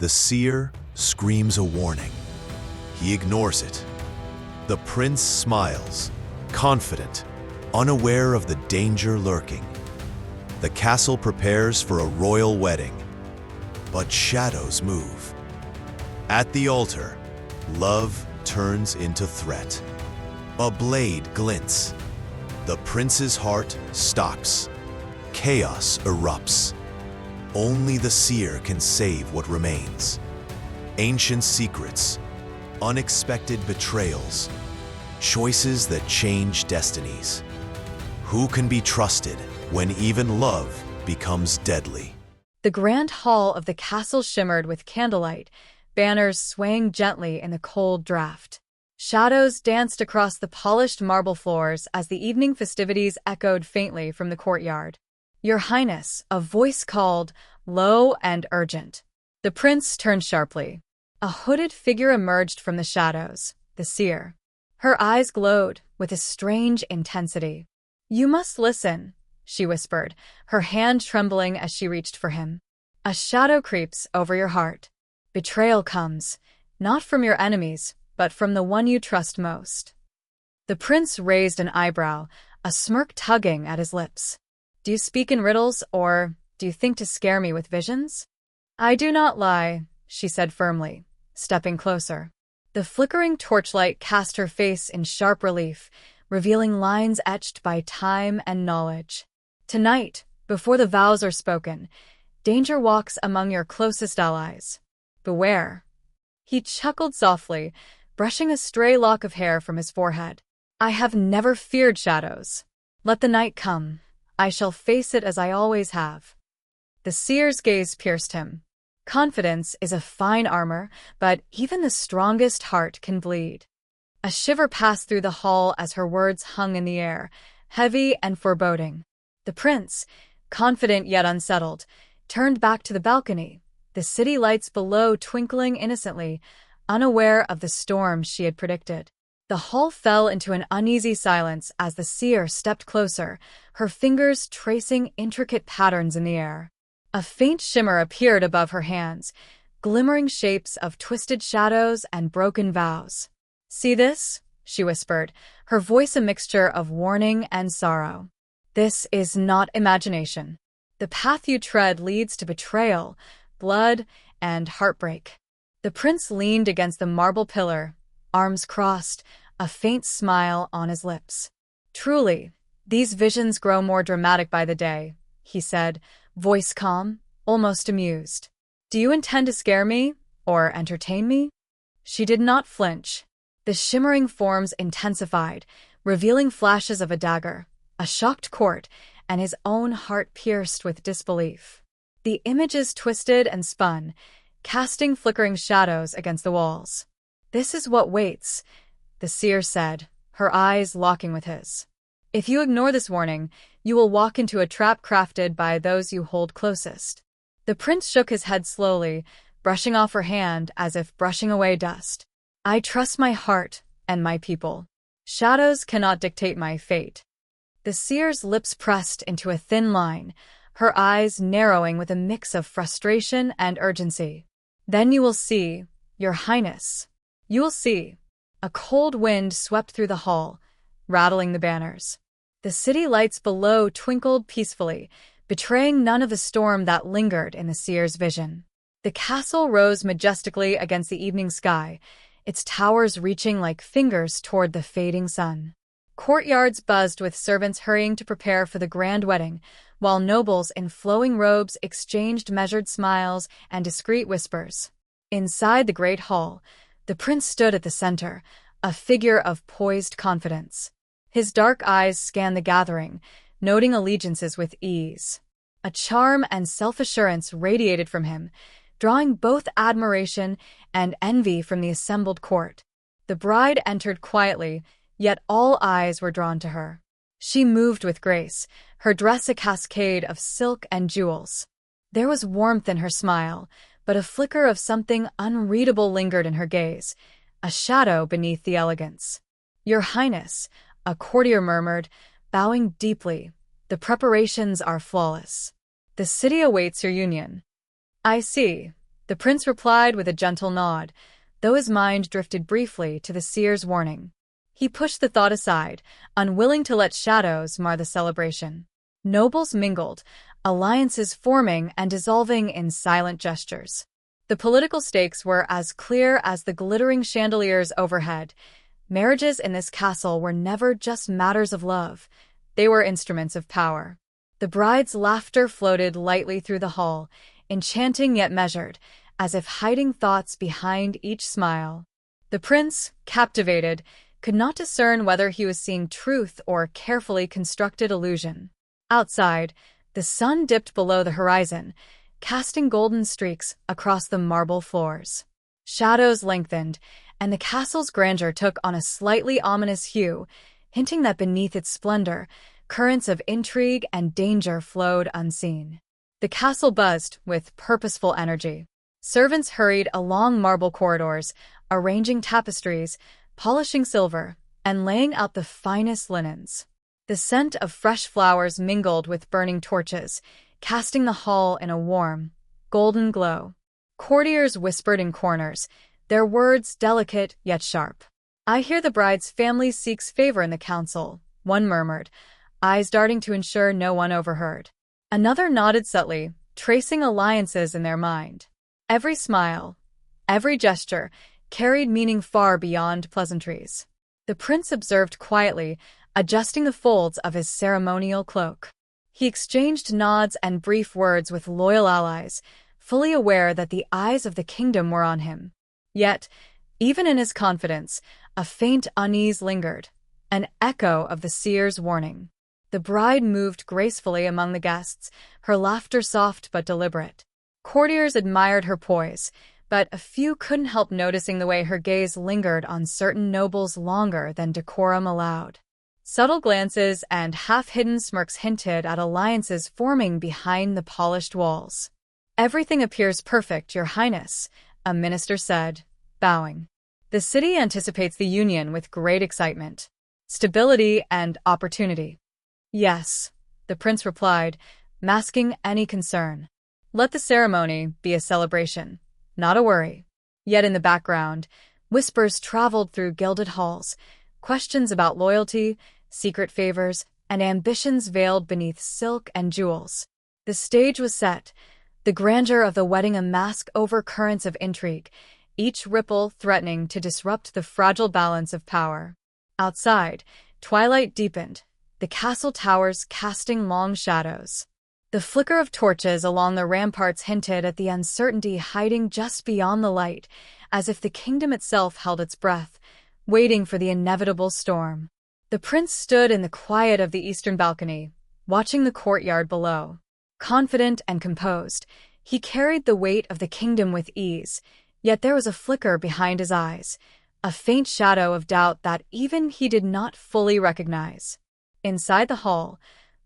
The seer screams a warning. He ignores it. The prince smiles, confident, unaware of the danger lurking. The castle prepares for a royal wedding, but shadows move. At the altar, love turns into threat. A blade glints. The prince's heart stops. Chaos erupts. Only the seer can save what remains. Ancient secrets, unexpected betrayals, choices that change destinies. Who can be trusted when even love becomes deadly? The grand hall of the castle shimmered with candlelight, banners swaying gently in the cold draft. Shadows danced across the polished marble floors as the evening festivities echoed faintly from the courtyard. "Your Highness," a voice called, low and urgent. The prince turned sharply. A hooded figure emerged from the shadows, the seer. Her eyes glowed with a strange intensity. "You must listen," she whispered, her hand trembling as she reached for him. "A shadow creeps over your heart. Betrayal comes, not from your enemies, but from the one you trust most." The prince raised an eyebrow, a smirk tugging at his lips. "Do you speak in riddles, or do you think to scare me with visions?" "I do not lie," she said firmly, stepping closer. The flickering torchlight cast her face in sharp relief, revealing lines etched by time and knowledge. "Tonight, before the vows are spoken, danger walks among your closest allies. Beware." He chuckled softly, brushing a stray lock of hair from his forehead. "I have never feared shadows. Let the night come. I shall face it as I always have." The seer's gaze pierced him. Confidence is a fine armor, but even the strongest heart can bleed. A shiver passed through the hall as her words hung in the air, heavy and foreboding. The prince, confident yet unsettled, turned back to the balcony, the city lights below twinkling innocently, unaware of the storm she had predicted. The hall fell into an uneasy silence as the seer stepped closer, her fingers tracing intricate patterns in the air. A faint shimmer appeared above her hands, glimmering shapes of twisted shadows and broken vows. "See this?" she whispered, her voice a mixture of warning and sorrow. "This is not imagination. The path you tread leads to betrayal, blood, and heartbreak." The prince leaned against the marble pillar, arms crossed, a faint smile on his lips. "Truly, these visions grow more dramatic by the day," he said, voice calm, almost amused. "Do you intend to scare me, or entertain me?" She did not flinch. The shimmering forms intensified, revealing flashes of a dagger, a shocked court, and his own heart pierced with disbelief. The images twisted and spun, casting flickering shadows against the walls. "This is what waits," the seer said, her eyes locking with his. "If you ignore this warning, you will walk into a trap crafted by those you hold closest." The prince shook his head slowly, brushing off her hand as if brushing away dust. "I trust my heart and my people. Shadows cannot dictate my fate." The seer's lips pressed into a thin line, her eyes narrowing with a mix of frustration and urgency. "Then you will see, Your Highness. You will see." A cold wind swept through the hall, rattling the banners. The city lights below twinkled peacefully, betraying none of the storm that lingered in the seer's vision. The castle rose majestically against the evening sky, its towers reaching like fingers toward the fading sun. Courtyards buzzed with servants hurrying to prepare for the grand wedding, while nobles in flowing robes exchanged measured smiles and discreet whispers. Inside the great hall, the prince stood at the center, a figure of poised confidence. His dark eyes scanned the gathering, noting allegiances with ease. A charm and self-assurance radiated from him, drawing both admiration and envy from the assembled court. The bride entered quietly, yet all eyes were drawn to her. She moved with grace, her dress a cascade of silk and jewels. There was warmth in her smile, but a flicker of something unreadable lingered in her gaze, a shadow beneath the elegance. "Your Highness," a courtier murmured, bowing deeply, "the preparations are flawless. The city awaits your union." "I see," The prince replied with a gentle nod, though his mind drifted briefly to the seer's warning. He pushed the thought aside, unwilling to let shadows mar the celebration. Nobles mingled, alliances forming and dissolving in silent gestures. The political stakes were as clear as the glittering chandeliers overhead. Marriages in this castle were never just matters of love. They were instruments of power. The bride's laughter floated lightly through the hall, enchanting yet measured, as if hiding thoughts behind each smile. The prince, captivated, could not discern whether he was seeing truth or carefully constructed illusion. Outside, the sun dipped below the horizon, casting golden streaks across the marble floors. Shadows lengthened, and the castle's grandeur took on a slightly ominous hue, hinting that beneath its splendor, currents of intrigue and danger flowed unseen. The castle buzzed with purposeful energy. Servants hurried along marble corridors, arranging tapestries, polishing silver, and laying out the finest linens. The scent of fresh flowers mingled with burning torches, casting the hall in a warm, golden glow. Courtiers whispered in corners, their words delicate yet sharp. "I hear the bride's family seeks favor in the council," one murmured, eyes darting to ensure no one overheard. Another nodded subtly, tracing alliances in their mind. Every smile, every gesture, carried meaning far beyond pleasantries. The prince observed quietly, adjusting the folds of his ceremonial cloak. He exchanged nods and brief words with loyal allies, fully aware that the eyes of the kingdom were on him. Yet, even in his confidence, a faint unease lingered, an echo of the seer's warning. The bride moved gracefully among the guests, her laughter soft but deliberate. Courtiers admired her poise, but a few couldn't help noticing the way her gaze lingered on certain nobles longer than decorum allowed. Subtle glances and half-hidden smirks hinted at alliances forming behind the polished walls. "Everything appears perfect, Your Highness," a minister said, bowing. "The city anticipates the union with great excitement, stability, and opportunity." "Yes," the prince replied, masking any concern. "Let the ceremony be a celebration, not a worry." Yet in the background, whispers traveled through gilded halls, questions about loyalty, secret favors, and ambitions veiled beneath silk and jewels. The stage was set, the grandeur of the wedding a mask over currents of intrigue, each ripple threatening to disrupt the fragile balance of power. Outside, twilight deepened, the castle towers casting long shadows. The flicker of torches along the ramparts hinted at the uncertainty hiding just beyond the light, as if the kingdom itself held its breath, waiting for the inevitable storm. The prince stood in the quiet of the eastern balcony, watching the courtyard below. Confident and composed, he carried the weight of the kingdom with ease, yet there was a flicker behind his eyes, a faint shadow of doubt that even he did not fully recognize. Inside the hall,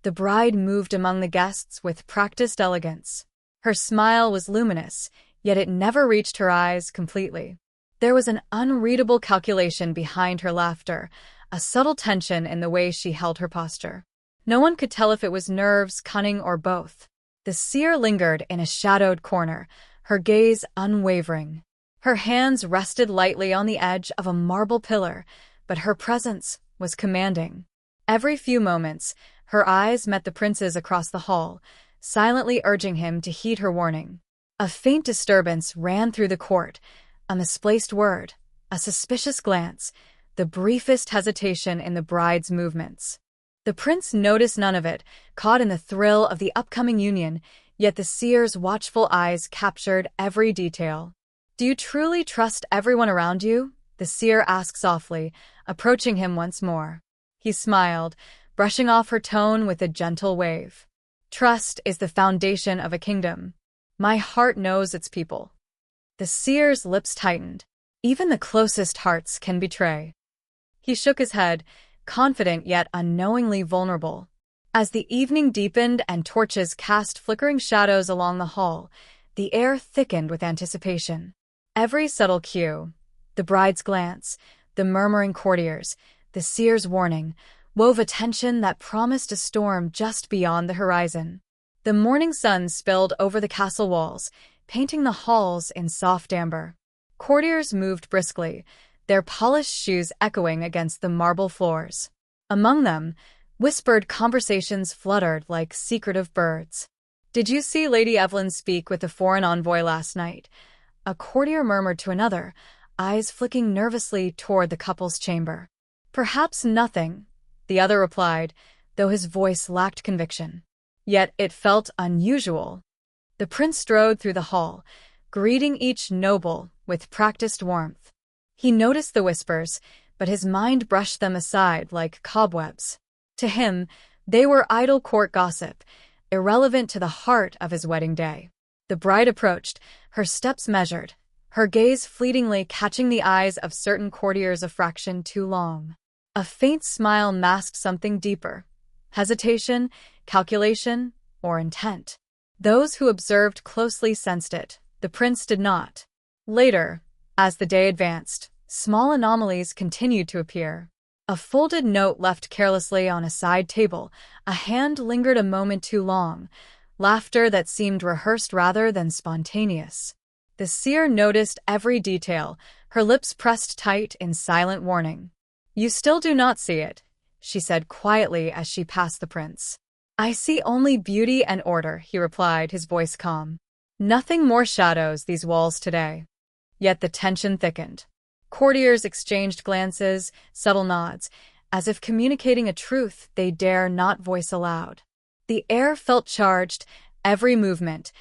the bride moved among the guests with practiced elegance. Her smile was luminous, yet it never reached her eyes completely. There was an unreadable calculation behind her laughter, a subtle tension in the way she held her posture. No one could tell if it was nerves, cunning, or both. The seer lingered in a shadowed corner, her gaze unwavering. Her hands rested lightly on the edge of a marble pillar, but her presence was commanding. Every few moments, her eyes met the prince's across the hall, silently urging him to heed her warning. A faint disturbance ran through the court, a misplaced word, a suspicious glance, the briefest hesitation in the bride's movements. The prince noticed none of it, caught in the thrill of the upcoming union, yet the seer's watchful eyes captured every detail. "Do you truly trust everyone around you?" the seer asked softly, approaching him once more. He smiled, brushing off her tone with a gentle wave. "Trust is the foundation of a kingdom. My heart knows its people." The seer's lips tightened. Even the closest hearts can betray. He shook his head, confident yet unknowingly vulnerable. As the evening deepened and torches cast flickering shadows along the hall, the air thickened with anticipation. Every subtle cue, the bride's glance, the murmuring courtiers, the seer's warning, wove a tension that promised a storm just beyond the horizon. The morning sun spilled over the castle walls, painting the halls in soft amber. Courtiers moved briskly, their polished shoes echoing against the marble floors. Among them, whispered conversations fluttered like secretive birds. "Did you see Lady Evelyn speak with the foreign envoy last night?" A courtier murmured to another, eyes flicking nervously toward the couple's chamber. "Perhaps nothing," the other replied, though his voice lacked conviction. Yet it felt unusual. The prince strode through the hall, greeting each noble with practiced warmth. He noticed the whispers, but his mind brushed them aside like cobwebs. To him, they were idle court gossip, irrelevant to the heart of his wedding day. The bride approached, her steps measured, her gaze fleetingly catching the eyes of certain courtiers a fraction too long. A faint smile masked something deeper: hesitation, calculation, or intent. Those who observed closely sensed it. The prince did not. Later, as the day advanced, small anomalies continued to appear. A folded note left carelessly on a side table, a hand lingered a moment too long, laughter that seemed rehearsed rather than spontaneous. The seer noticed every detail, her lips pressed tight in silent warning. "You still do not see it," she said quietly as she passed the prince. "I see only beauty and order," he replied, his voice calm. "Nothing more shadows these walls today." Yet the tension thickened. Courtiers exchanged glances, subtle nods, as if communicating a truth they dare not voice aloud. The air felt charged, every movement,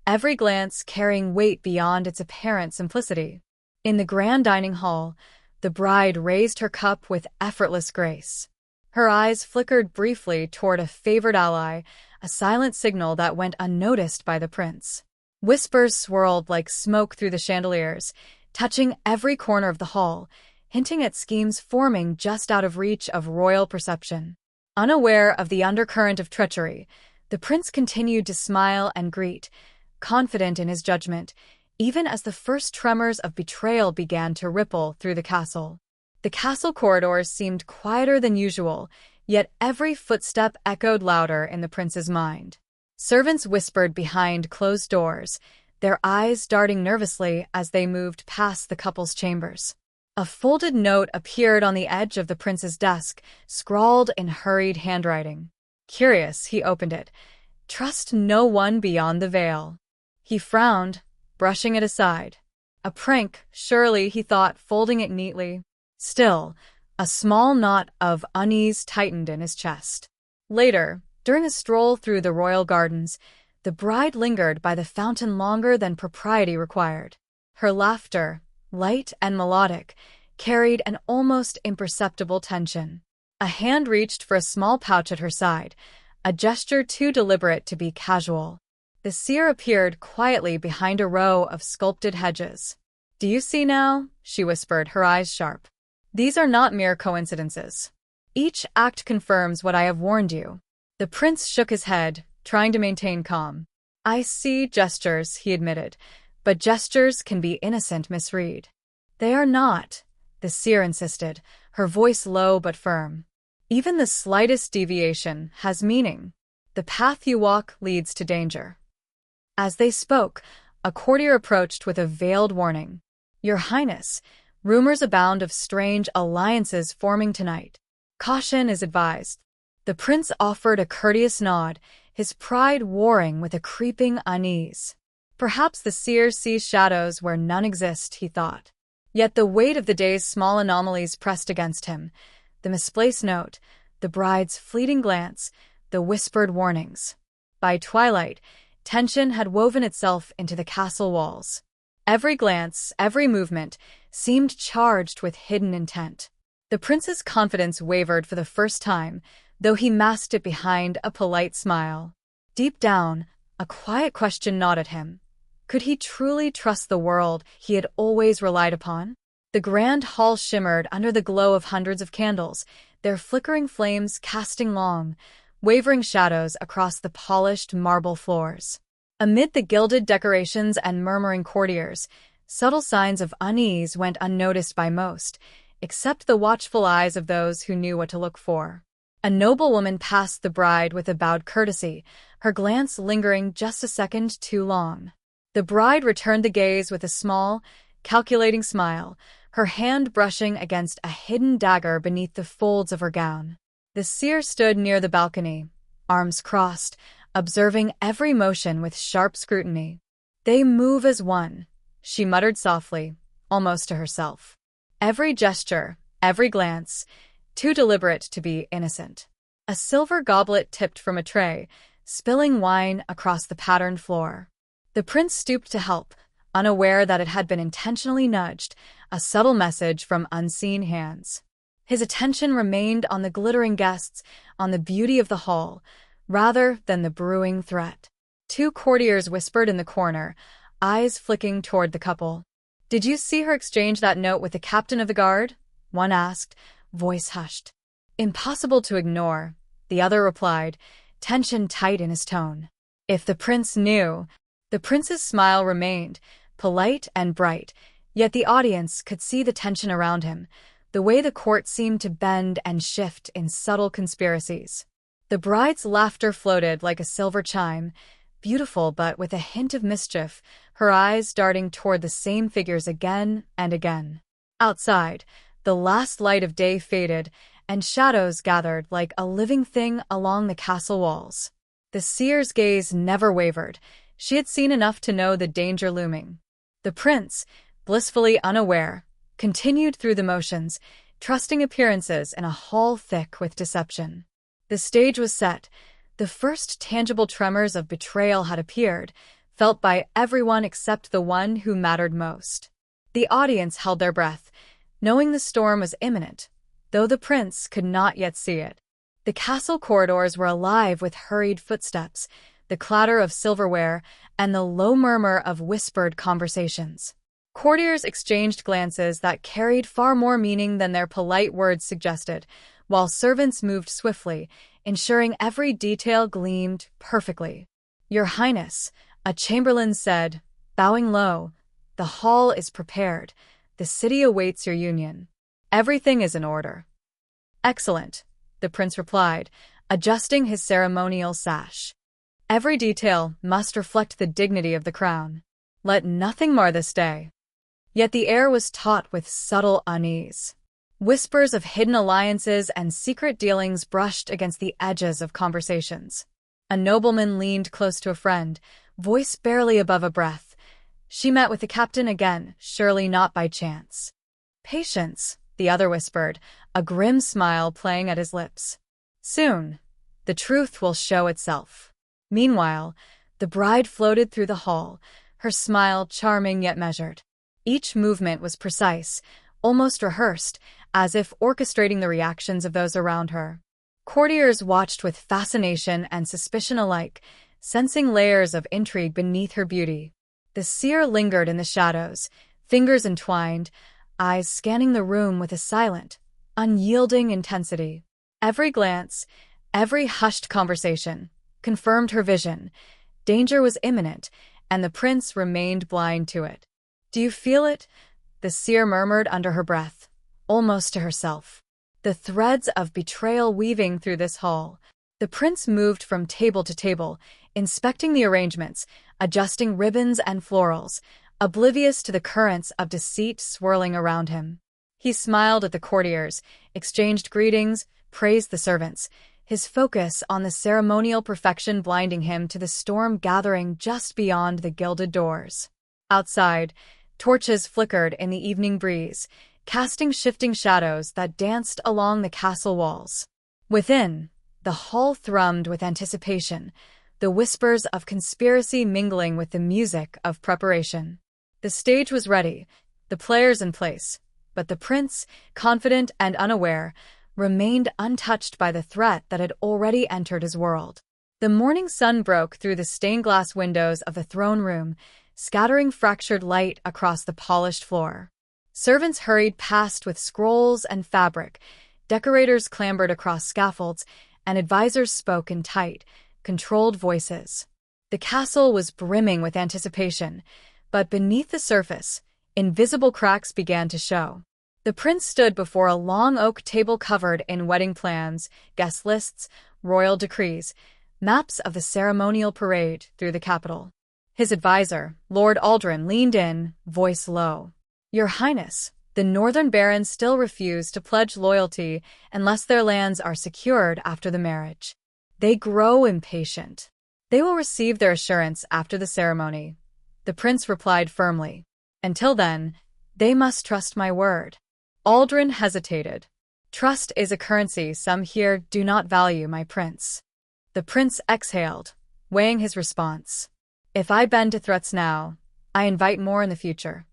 every glance carrying weight beyond its apparent simplicity. In the grand dining hall, the bride raised her cup with effortless grace. Her eyes flickered briefly toward a favored ally, a silent signal that went unnoticed by the prince. Whispers swirled like smoke through the chandeliers, touching every corner of the hall, hinting at schemes forming just out of reach of royal perception. Unaware of the undercurrent of treachery, the prince continued to smile and greet, confident in his judgment, even as the first tremors of betrayal began to ripple through the castle. The castle corridors seemed quieter than usual, yet every footstep echoed louder in the prince's mind. Servants whispered behind closed doors, their eyes darting nervously as they moved past the couple's chambers. A folded note appeared on the edge of the prince's desk, scrawled in hurried handwriting. Curious, he opened it. "Trust no one beyond the veil." He frowned, brushing it aside. A prank, surely, he thought, folding it neatly. Still, a small knot of unease tightened in his chest. Later, during a stroll through the royal gardens, the bride lingered by the fountain longer than propriety required. Her laughter, light and melodic, carried an almost imperceptible tension. A hand reached for a small pouch at her side, a gesture too deliberate to be casual. The seer appeared quietly behind a row of sculpted hedges. "Do you see now?" she whispered, her eyes sharp. "These are not mere coincidences. Each act confirms what I have warned you." The prince shook his head, trying to maintain calm. "I see gestures," he admitted, "but gestures can be innocent misread." "They are not," the seer insisted, her voice low but firm. "Even the slightest deviation has meaning. The path you walk leads to danger." As they spoke, a courtier approached with a veiled warning. "Your Highness, rumors abound of strange alliances forming tonight. Caution is advised." The prince offered a courteous nod, his pride warring with a creeping unease. Perhaps the seer sees shadows where none exist, he thought. Yet the weight of the day's small anomalies pressed against him. The misplaced note, the bride's fleeting glance, the whispered warnings. By twilight, tension had woven itself into the castle walls. Every glance, every movement, seemed charged with hidden intent. The prince's confidence wavered for the first time, though he masked it behind a polite smile. Deep down, a quiet question gnawed at him. Could he truly trust the world he had always relied upon? The grand hall shimmered under the glow of hundreds of candles, their flickering flames casting long, wavering shadows across the polished marble floors. Amid the gilded decorations and murmuring courtiers, subtle signs of unease went unnoticed by most, except the watchful eyes of those who knew what to look for. A noblewoman passed the bride with a bowed courtesy, her glance lingering just a second too long. The bride returned the gaze with a small, calculating smile, her hand brushing against a hidden dagger beneath the folds of her gown. The seer stood near the balcony, arms crossed, observing every motion with sharp scrutiny. "They move as one," she muttered softly, almost to herself. Every gesture, every glance, too deliberate to be innocent. A silver goblet tipped from a tray, spilling wine across the patterned floor. The prince stooped to help, unaware that it had been intentionally nudged, a subtle message from unseen hands. His attention remained on the glittering guests, on the beauty of the hall, rather than the brewing threat. Two courtiers whispered in the corner, eyes flicking toward the couple. "Did you see her exchange that note with the captain of the guard?" one asked, voice hushed. "Impossible to ignore," the other replied, tension tight in his tone. If the prince knew. The prince's smile remained, polite and bright, yet the audience could see the tension around him, the way the court seemed to bend and shift in subtle conspiracies. The bride's laughter floated like a silver chime, beautiful but with a hint of mischief, her eyes darting toward the same figures again and again. Outside, the last light of day faded, and shadows gathered like a living thing along the castle walls. The seer's gaze never wavered. She had seen enough to know the danger looming. The prince, blissfully unaware, continued through the motions, trusting appearances in a hall thick with deception. The stage was set. The first tangible tremors of betrayal had appeared, felt by everyone except the one who mattered most. The audience held their breath, knowing the storm was imminent, though the prince could not yet see it. The castle corridors were alive with hurried footsteps, the clatter of silverware, and the low murmur of whispered conversations. Courtiers exchanged glances that carried far more meaning than their polite words suggested, while servants moved swiftly, ensuring every detail gleamed perfectly. "Your Highness," a chamberlain said, bowing low, "the hall is prepared. The city awaits your union. Everything is in order." "Excellent," the prince replied, adjusting his ceremonial sash. "Every detail must reflect the dignity of the crown. Let nothing mar this day." Yet the air was taut with subtle unease. Whispers of hidden alliances and secret dealings brushed against the edges of conversations. A nobleman leaned close to a friend, voice barely above a breath. "She met with the captain again, surely not by chance." "Patience," the other whispered, a grim smile playing at his lips. "Soon, the truth will show itself." Meanwhile, the bride floated through the hall, her smile charming yet measured. Each movement was precise, almost rehearsed, as if orchestrating the reactions of those around her. Courtiers watched with fascination and suspicion alike, sensing layers of intrigue beneath her beauty. The seer lingered in the shadows, fingers entwined, eyes scanning the room with a silent, unyielding intensity. Every glance, every hushed conversation, confirmed her vision. Danger was imminent, and the prince remained blind to it. "Do you feel it?" the seer murmured under her breath, almost to herself. The threads of betrayal weaving through this hall. The prince moved from table to table, inspecting the arrangements, adjusting ribbons and florals, oblivious to the currents of deceit swirling around him. He smiled at the courtiers, exchanged greetings, praised the servants, his focus on the ceremonial perfection blinding him to the storm gathering just beyond the gilded doors. Outside, torches flickered in the evening breeze, casting shifting shadows that danced along the castle walls. Within, the hall thrummed with anticipation, the whispers of conspiracy mingling with the music of preparation. The stage was ready, the players in place, but the prince, confident and unaware, remained untouched by the threat that had already entered his world. The morning sun broke through the stained-glass windows of the throne room, scattering fractured light across the polished floor. Servants hurried past with scrolls and fabric, decorators clambered across scaffolds, and advisors spoke in tight, controlled voices. The castle was brimming with anticipation, but beneath the surface, invisible cracks began to show. The prince stood before a long oak table covered in wedding plans, guest lists, royal decrees, maps of the ceremonial parade through the capital. His advisor, Lord Aldrin, leaned in, voice low. Your Highness, the northern barons still refuse to pledge loyalty unless their lands are secured after the marriage. They grow impatient. They will receive their assurance after the ceremony. The prince replied firmly. Until then, they must trust my word. Aldrin hesitated. Trust is a currency some here do not value, my prince. The prince exhaled, weighing his response. If I bend to threats now, I invite more in the future.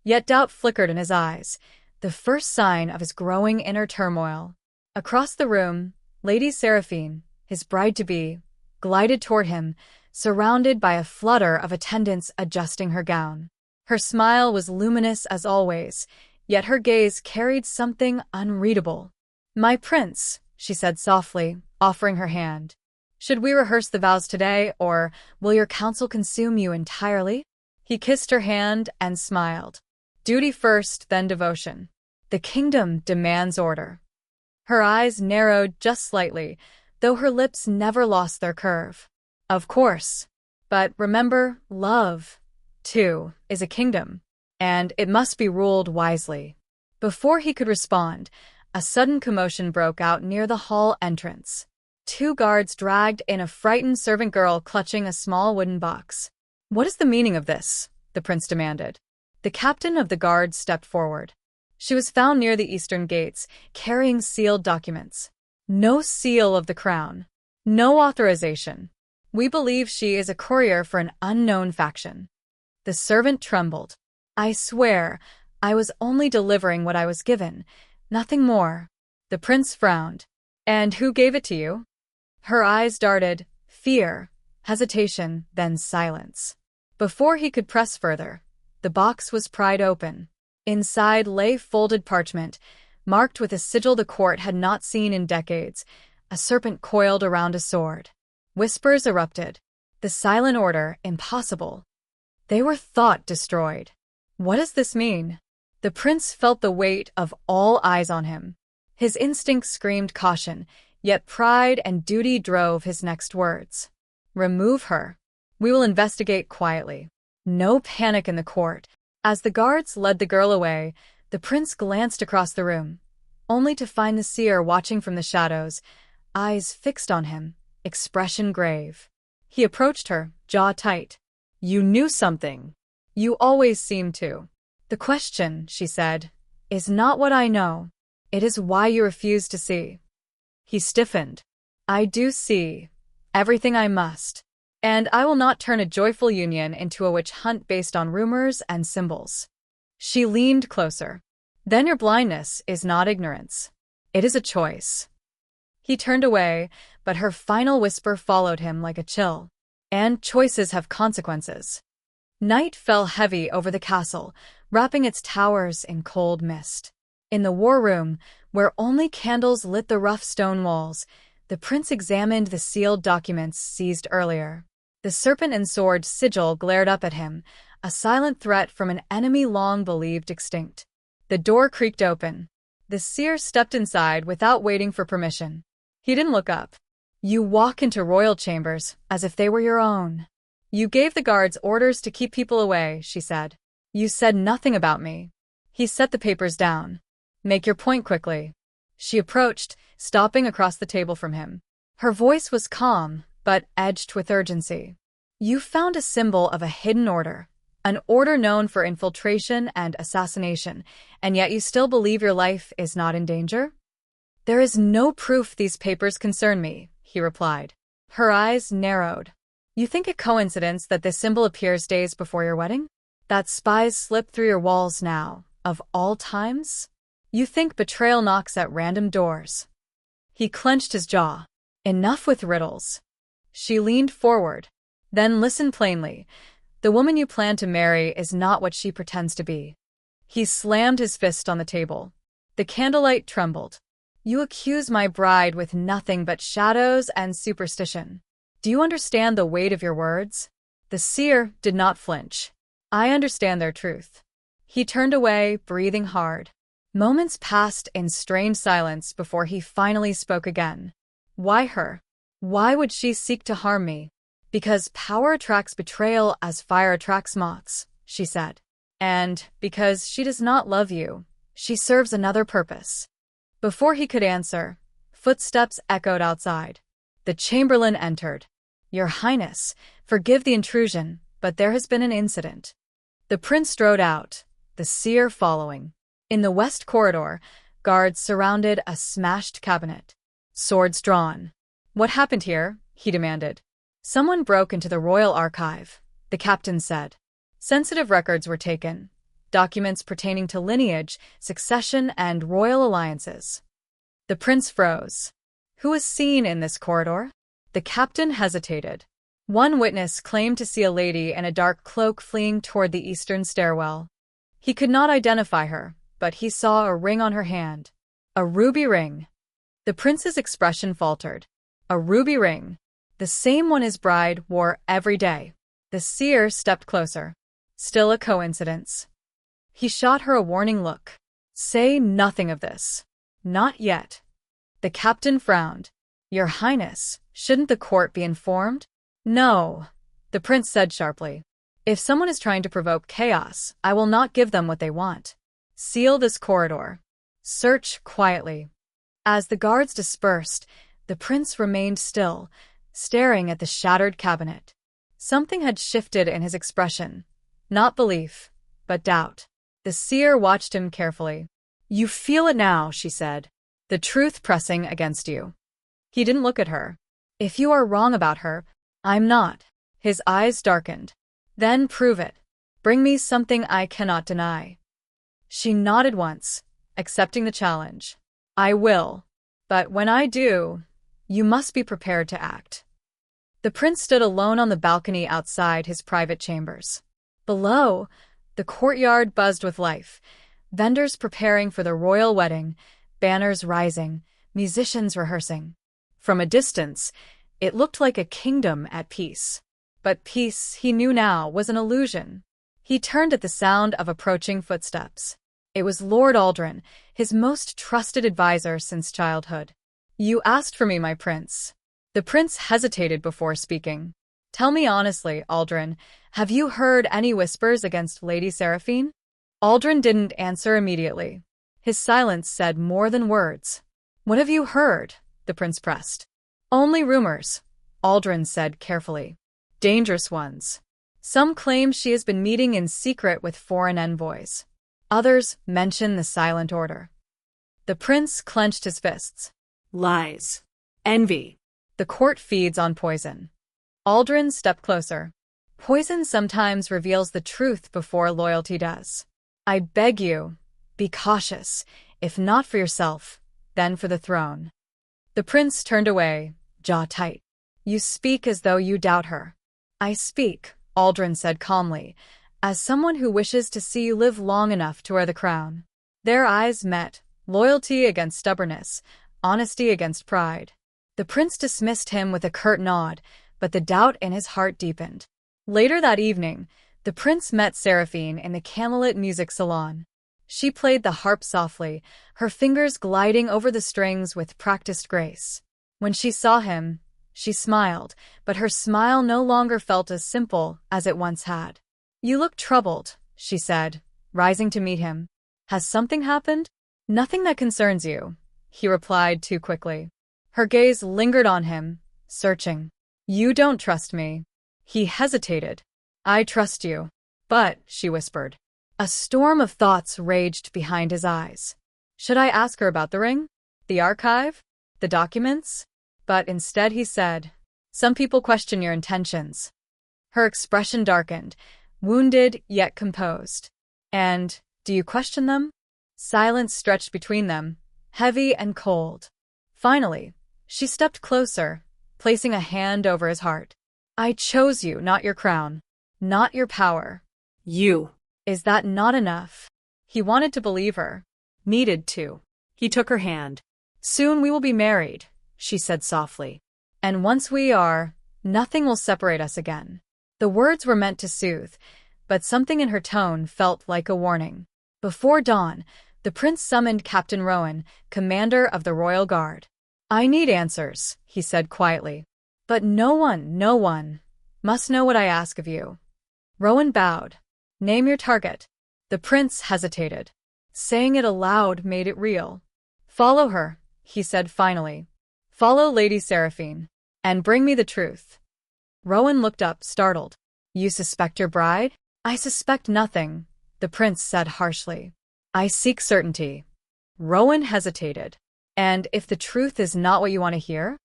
Yet doubt flickered in his eyes, the first sign of his growing inner turmoil. Across the room, Lady Seraphine, his bride-to-be, glided toward him, surrounded by a flutter of attendants adjusting her gown. Her smile was luminous as always, yet her gaze carried something unreadable. My prince, she said softly, offering her hand. Should we rehearse the vows today, or will your counsel consume you entirely? He kissed her hand and smiled. Duty first, then devotion. The kingdom demands order. Her eyes narrowed just slightly, though her lips never lost their curve. Of course. But remember, love, too, is a kingdom, and it must be ruled wisely. Before he could respond, a sudden commotion broke out near the hall entrance. 2 guards dragged in a frightened servant girl clutching a small wooden box. What is the meaning of this? The prince demanded. The captain of the guards stepped forward. She was found near the eastern gates, carrying sealed documents. No seal of the crown. No authorization. We believe she is a courier for an unknown faction. The servant trembled. I swear, I was only delivering what I was given, nothing more. The prince frowned. And who gave it to you? Her eyes darted, fear, hesitation, then silence. Before he could press further, the box was pried open. Inside lay folded parchment, marked with a sigil the court had not seen in decades, a serpent coiled around a sword. Whispers erupted. The silent order, impossible. They were thought destroyed. What does this mean? The prince felt the weight of all eyes on him. His instincts screamed caution, yet pride and duty drove his next words. Remove her. We will investigate quietly. No panic in the court. As the guards led the girl away, the prince glanced across the room, only to find the seer watching from the shadows, eyes fixed on him, expression grave. He approached her, jaw tight. You knew something. You always seem to. The question, she said, is not what I know. It is why you refuse to see. He stiffened. I do see. Everything I must. And I will not turn a joyful union into a witch hunt based on rumors and symbols. She leaned closer. Then your blindness is not ignorance. It is a choice. He turned away, but her final whisper followed him like a chill. And choices have consequences. Night fell heavy over the castle, wrapping its towers in cold mist. In the war room, where only candles lit the rough stone walls, the prince examined the sealed documents seized earlier. The serpent and sword sigil glared up at him, a silent threat from an enemy long believed extinct. The door creaked open. The seer stepped inside without waiting for permission. He didn't look up. You walk into royal chambers as if they were your own. You gave the guards orders to keep people away, she said. You said nothing about me. He set the papers down. Make your point quickly. She approached, stopping across the table from him. Her voice was calm, but edged with urgency. You found a symbol of a hidden order, an order known for infiltration and assassination, and yet you still believe your life is not in danger? There is no proof these papers concern me, he replied. Her eyes narrowed. You think it coincidence that this symbol appears days before your wedding? That spies slip through your walls now, of all times? You think betrayal knocks at random doors. He clenched his jaw. Enough with riddles. She leaned forward. Then listen plainly. The woman you plan to marry is not what she pretends to be. He slammed his fist on the table. The candlelight trembled. You accuse my bride with nothing but shadows and superstition. Do you understand the weight of your words? The seer did not flinch. I understand their truth. He turned away, breathing hard. Moments passed in strained silence before he finally spoke again. Why her? Why would she seek to harm me? Because power attracts betrayal as fire attracts moths, she said. And because she does not love you, she serves another purpose. Before he could answer, footsteps echoed outside. The chamberlain entered. Your Highness, forgive the intrusion, but there has been an incident. The prince strode out, the seer following. In the west corridor, guards surrounded a smashed cabinet. Swords drawn. What happened here? He demanded. Someone broke into the royal archive, the captain said. Sensitive records were taken, documents pertaining to lineage, succession, and royal alliances. The prince froze. Who was seen in this corridor? The captain hesitated. One witness claimed to see a lady in a dark cloak fleeing toward the eastern stairwell. He could not identify her, but he saw a ring on her hand. A ruby ring. The prince's expression faltered. A ruby ring. The same one his bride wore every day. The seer stepped closer. Still a coincidence. He shot her a warning look. Say nothing of this. Not yet. The captain frowned. Your Highness, shouldn't the court be informed? No, the prince said sharply. If someone is trying to provoke chaos, I will not give them what they want. Seal this corridor. Search quietly. As the guards dispersed, the prince remained still, staring at the shattered cabinet. Something had shifted in his expression. Not belief, but doubt. The seer watched him carefully. You feel it now, she said. The truth pressing against you. He didn't look at her. If you are wrong about her, I'm not. His eyes darkened. Then prove it. Bring me something I cannot deny. She nodded once, accepting the challenge. I will. But when I do, you must be prepared to act. The prince stood alone on the balcony outside his private chambers. Below, the courtyard buzzed with life. Vendors preparing for the royal wedding, banners rising, musicians rehearsing. From a distance, it looked like a kingdom at peace. But peace, he knew now, was an illusion. He turned at the sound of approaching footsteps. It was Lord Aldrin, his most trusted advisor since childhood. You asked for me, my prince. The prince hesitated before speaking. Tell me honestly, Aldrin, have you heard any whispers against Lady Seraphine? Aldrin didn't answer immediately. His silence said more than words. What have you heard? The prince pressed. Only rumors, Aldrin said carefully. Dangerous ones. Some claim she has been meeting in secret with foreign envoys. Others mention the silent order. The prince clenched his fists. Lies. Envy. The court feeds on poison. Aldrin stepped closer. Poison sometimes reveals the truth before loyalty does. I beg you, be cautious, if not for yourself, then for the throne. The prince turned away, jaw tight. You speak as though you doubt her. I speak, Aldrin said calmly, as someone who wishes to see you live long enough to wear the crown. Their eyes met, loyalty against stubbornness, honesty against pride. The prince dismissed him with a curt nod, but the doubt in his heart deepened. Later that evening, the prince met Seraphine in the candlelit music salon. She played the harp softly, her fingers gliding over the strings with practiced grace. When she saw him, she smiled, but her smile no longer felt as simple as it once had. You look troubled, she said, rising to meet him. Has something happened? Nothing that concerns you, he replied too quickly. Her gaze lingered on him, searching. You don't trust me. He hesitated. I trust you. But, she whispered. A storm of thoughts raged behind his eyes. Should I ask her about the ring? The archive? The documents? But instead he said, some people question your intentions. Her expression darkened, wounded yet composed. And, do you question them? Silence stretched between them, heavy and cold. Finally, she stepped closer, placing a hand over his heart. I chose you, not your crown, not your power. You. Is that not enough? He wanted to believe her. Needed to. He took her hand. Soon we will be married, she said softly. And once we are, nothing will separate us again. The words were meant to soothe, but something in her tone felt like a warning. Before dawn, the prince summoned Captain Rowan, commander of the Royal Guard. I need answers, he said quietly. But no one, Must know what I ask of you. Rowan bowed. Name your target. The prince hesitated. Saying it aloud made it real. Follow her, he said finally. Follow Lady Seraphine. And bring me the truth. Rowan looked up, startled. You suspect your bride? I suspect nothing, the prince said harshly. I seek certainty. Rowan hesitated. And if the truth is not what you want to hear?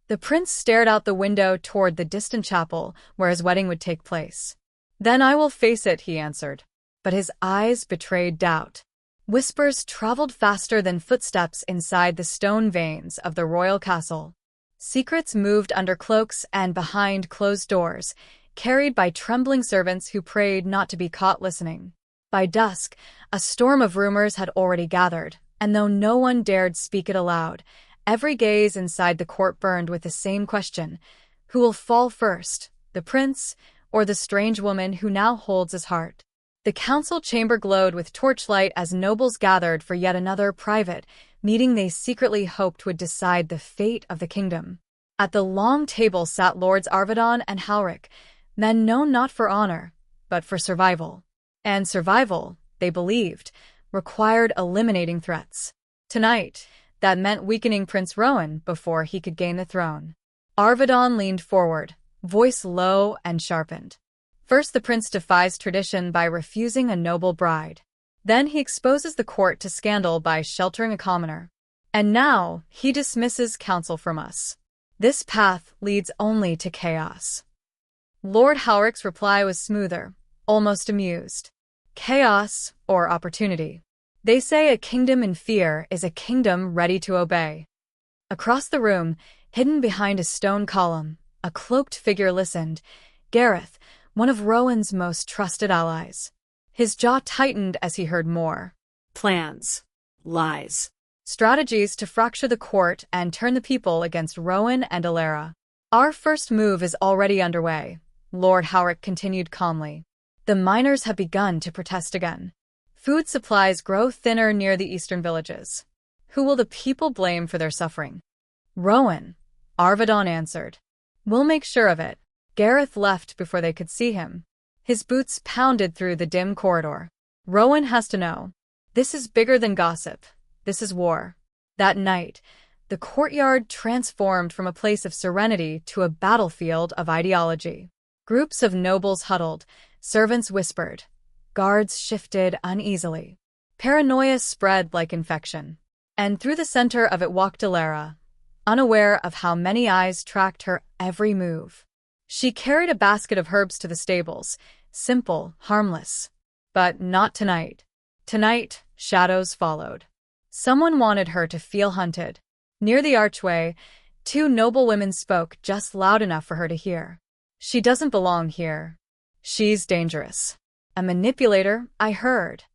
The prince stared out the window toward the distant chapel where his wedding would take place. Then I will face it, he answered. But his eyes betrayed doubt. Whispers traveled faster than footsteps inside the stone veins of the royal castle. Secrets moved under cloaks and behind closed doors, carried by trembling servants who prayed not to be caught listening. By dusk, a storm of rumors had already gathered, and though no one dared speak it aloud, every gaze inside the court burned with the same question: who will fall first, the prince or the strange woman who now holds his heart? The council chamber glowed with torchlight as nobles gathered for yet another private meeting they secretly hoped would decide the fate of the kingdom. At the long table sat Lords Arvedon and Halric, men known not for honor, but for survival. And survival, they believed, required eliminating threats. Tonight, that meant weakening Prince Rowan before he could gain the throne. Arvedon leaned forward, voice low and sharpened. First, the prince defies tradition by refusing a noble bride. Then he exposes the court to scandal by sheltering a commoner. And now, he dismisses counsel from us. This path leads only to chaos. Lord Halric's reply was smoother, almost amused. Chaos or opportunity. They say a kingdom in fear is a kingdom ready to obey. Across the room, hidden behind a stone column, a cloaked figure listened. Gareth, one of Rowan's most trusted allies. His jaw tightened as he heard more. Plans. Lies. Strategies to fracture the court and turn the people against Rowan and Alara. Our first move is already underway, Lord Halric continued calmly. The miners have begun to protest again. Food supplies grow thinner near the eastern villages. Who will the people blame for their suffering? Rowan, Arvedon answered. We'll make sure of it. Gareth left before they could see him. His boots pounded through the dim corridor. Rowan has to know. This is bigger than gossip. This is war. That night, the courtyard transformed from a place of serenity to a battlefield of ideology. Groups of nobles huddled, servants whispered, guards shifted uneasily. Paranoia spread like infection. And through the center of it walked Alara, unaware of how many eyes tracked her every move. She carried a basket of herbs to the stables, simple, harmless. But not tonight. Tonight, shadows followed. Someone wanted her to feel hunted. Near the archway, two noble women spoke just loud enough for her to hear. She doesn't belong here. She's dangerous. A manipulator, I heard.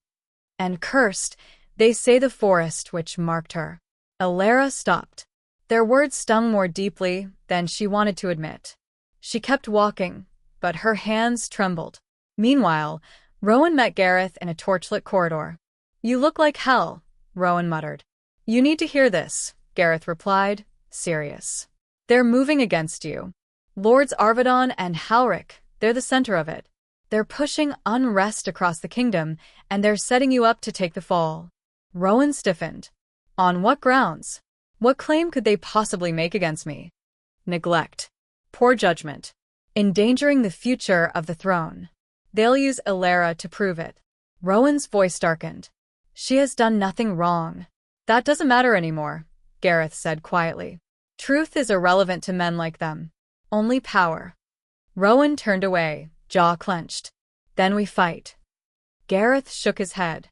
And cursed, they say the forest which marked her. Alara stopped. Their words stung more deeply than she wanted to admit. She kept walking, but her hands trembled. Meanwhile, Rowan met Gareth in a torchlit corridor. You look like hell, Rowan muttered. You need to hear this, Gareth replied, serious. They're moving against you. Lords Arvedon and Halric, they're the center of it. They're pushing unrest across the kingdom, and they're setting you up to take the fall. Rowan stiffened. On what grounds? What claim could they possibly make against me? Neglect. Poor judgment. Endangering the future of the throne. They'll use Alara to prove it. Rowan's voice darkened. She has done nothing wrong. That doesn't matter anymore, Gareth said quietly. Truth is irrelevant to men like them. Only power. Rowan turned away, jaw clenched. Then we fight. Gareth shook his head.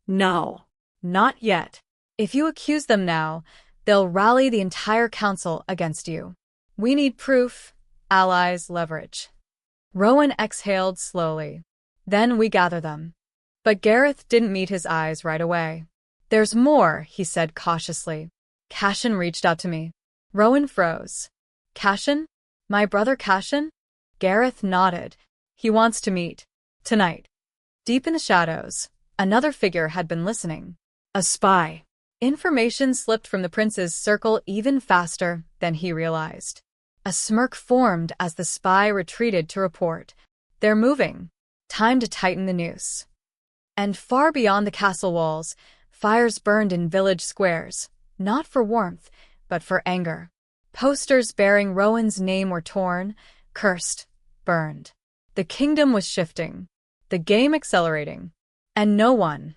No, not yet. If you accuse them now, they'll rally the entire council against you. We need proof, allies, leverage. Rowan exhaled slowly. Then we gather them. But Gareth didn't meet his eyes right away. There's more, he said cautiously. Cashin reached out to me. Rowan froze. Cashin? My brother Cashin? Gareth nodded. He wants to meet. Tonight. Deep in the shadows, another figure had been listening. A spy. Information slipped from the prince's circle even faster than he realized. A smirk formed as the spy retreated to report. "They're moving. Time to tighten the noose." And far beyond the castle walls, fires burned in village squares, not for warmth, but for anger. Posters bearing Rowan's name were torn, cursed, burned. The kingdom was shifting, the game accelerating, and no one,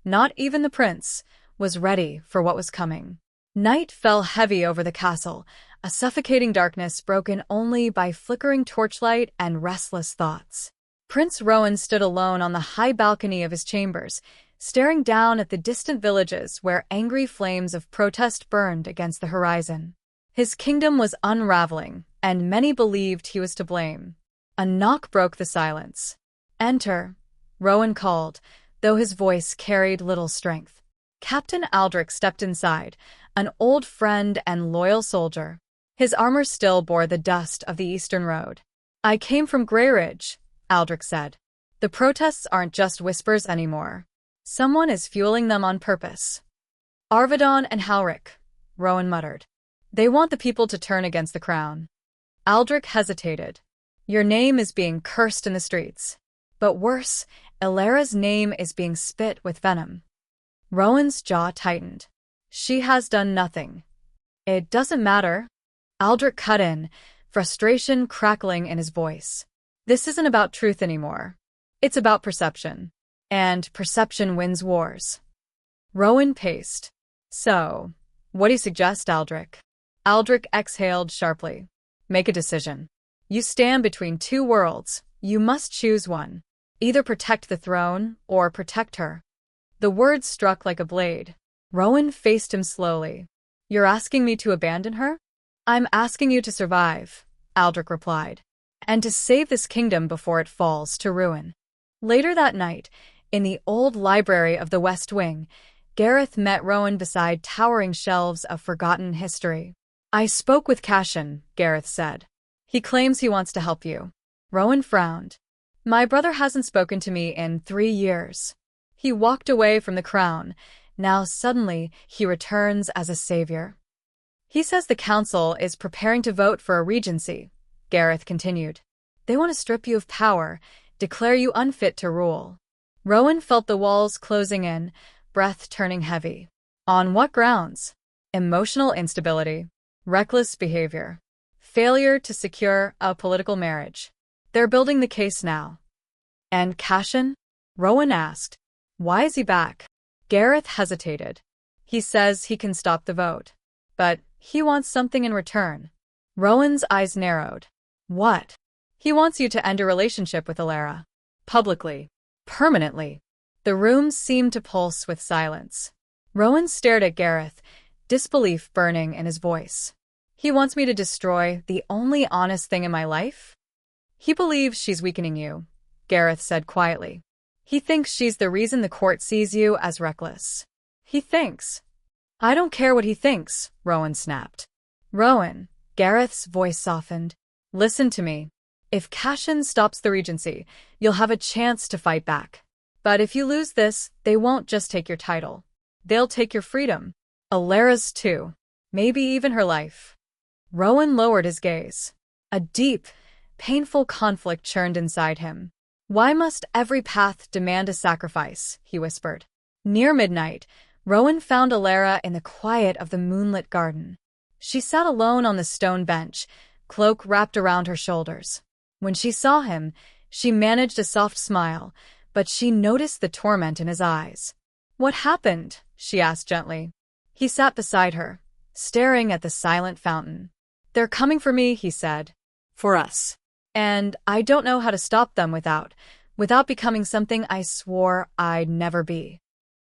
not even the prince, was ready for what was coming. Night fell heavy over the castle, a suffocating darkness broken only by flickering torchlight and restless thoughts. Prince Rowan stood alone on the high balcony of his chambers, staring down at the distant villages where angry flames of protest burned against the horizon. His kingdom was unraveling, and many believed he was to blame. A knock broke the silence. "Enter," Rowan called, though his voice carried little strength. Captain Aldrich stepped inside, an old friend and loyal soldier. His armor still bore the dust of the Eastern Road. "I came from Greyridge," Aldrich said. "The protests aren't just whispers anymore. Someone is fueling them on purpose." "Arvidon and Halric," Rowan muttered. "They want the people to turn against the crown." Aldrich hesitated. "Your name is being cursed in the streets. But worse, Illyra's name is being spit with venom." Rowan's jaw tightened. "She has done nothing." "It doesn't matter." Aldrich cut in, frustration crackling in his voice. "This isn't about truth anymore. It's about perception. And perception wins wars." Rowan paced. "So, what do you suggest, Aldrich?" Aldrich exhaled sharply. "Make a decision. You stand between two worlds. You must choose one. Either protect the throne or protect her." The words struck like a blade. Rowan faced him slowly. "You're asking me to abandon her?" "I'm asking you to survive," Aldrich replied, "and to save this kingdom before it falls to ruin." Later that night, in the old library of the West Wing, Gareth met Rowan beside towering shelves of forgotten history. "I spoke with Cashin," Gareth said. "He claims he wants to help you." Rowan frowned. "My brother hasn't spoken to me in 3 years. He walked away from the crown. Now suddenly he returns as a savior." "He says the council is preparing to vote for a regency," Gareth continued. "They want to strip you of power, declare you unfit to rule." Rowan felt the walls closing in, breath turning heavy. On what grounds? Emotional instability, reckless behavior, failure to secure a political marriage. They're building the case now. "And Cashin?" Rowan asked. "Why is he back?" Gareth hesitated. "He says he can stop the vote. But he wants something in return." Rowan's eyes narrowed. "What?" "He wants you to end a relationship with Illyra. Publicly. Permanently." The room seemed to pulse with silence. Rowan stared at Gareth, disbelief burning in his voice. "He wants me to destroy the only honest thing in my life?" "He believes she's weakening you," Gareth said quietly. "He thinks she's the reason the court sees you as reckless." "He thinks." "I don't care what he thinks," Rowan snapped. "Rowan," Gareth's voice softened, "listen to me. If Cashin stops the regency, you'll have a chance to fight back. But if you lose this, they won't just take your title. They'll take your freedom. Illyra's too. Maybe even her life." Rowan lowered his gaze. A deep, painful conflict churned inside him. "Why must every path demand a sacrifice?" he whispered. Near midnight, Rowan found Illyra in the quiet of the moonlit garden. She sat alone on the stone bench, cloak wrapped around her shoulders. When she saw him, she managed a soft smile, but she noticed the torment in his eyes. "What happened?" she asked gently. He sat beside her, staring at the silent fountain. "They're coming for me," he said. "For us. And I don't know how to stop them without becoming something I swore I'd never be."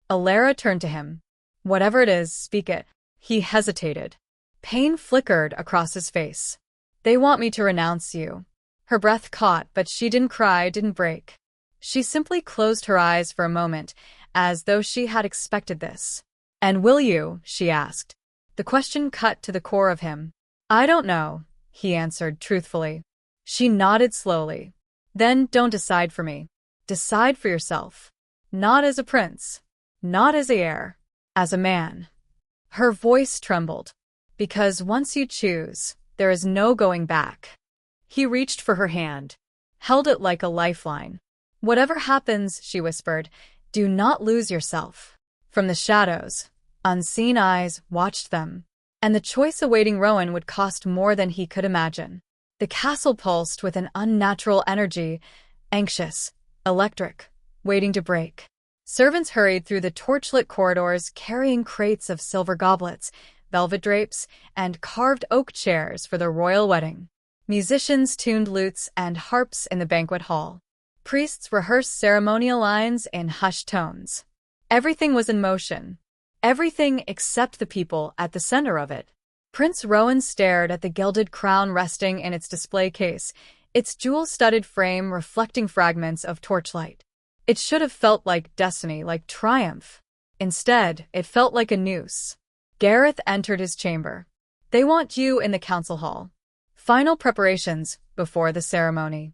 Illyra turned to him. "Whatever it is, speak it." He hesitated. Pain flickered across his face. "They want me to renounce you." Her breath caught, but she didn't cry, didn't break. She simply closed her eyes for a moment, as though she had expected this. "And will you?" she asked. The question cut to the core of him. "I don't know," he answered truthfully. She nodded slowly. "Then don't decide for me. Decide for yourself. Not as a prince. Not as an heir. As a man." Her voice trembled. "Because once you choose, There is no going back. He reached for her hand, held it like a lifeline. Whatever happens, she whispered, do not lose yourself. From the shadows, unseen eyes watched them, and the choice awaiting Rowan would cost more than he could imagine. The castle pulsed with an unnatural energy, anxious, electric, waiting to break. Servants hurried through the torchlit corridors carrying crates of silver goblets, velvet drapes, and carved oak chairs for the royal wedding. Musicians tuned lutes and harps in the banquet hall. Priests rehearsed ceremonial lines in hushed tones. Everything was in motion. Everything except the people at the center of it. Prince Rowan stared at the gilded crown resting in its display case, its jewel-studded frame reflecting fragments of torchlight. It should have felt like destiny, like triumph. Instead, it felt like a noose. Gareth entered his chamber. They want you in the council hall. Final preparations before the ceremony.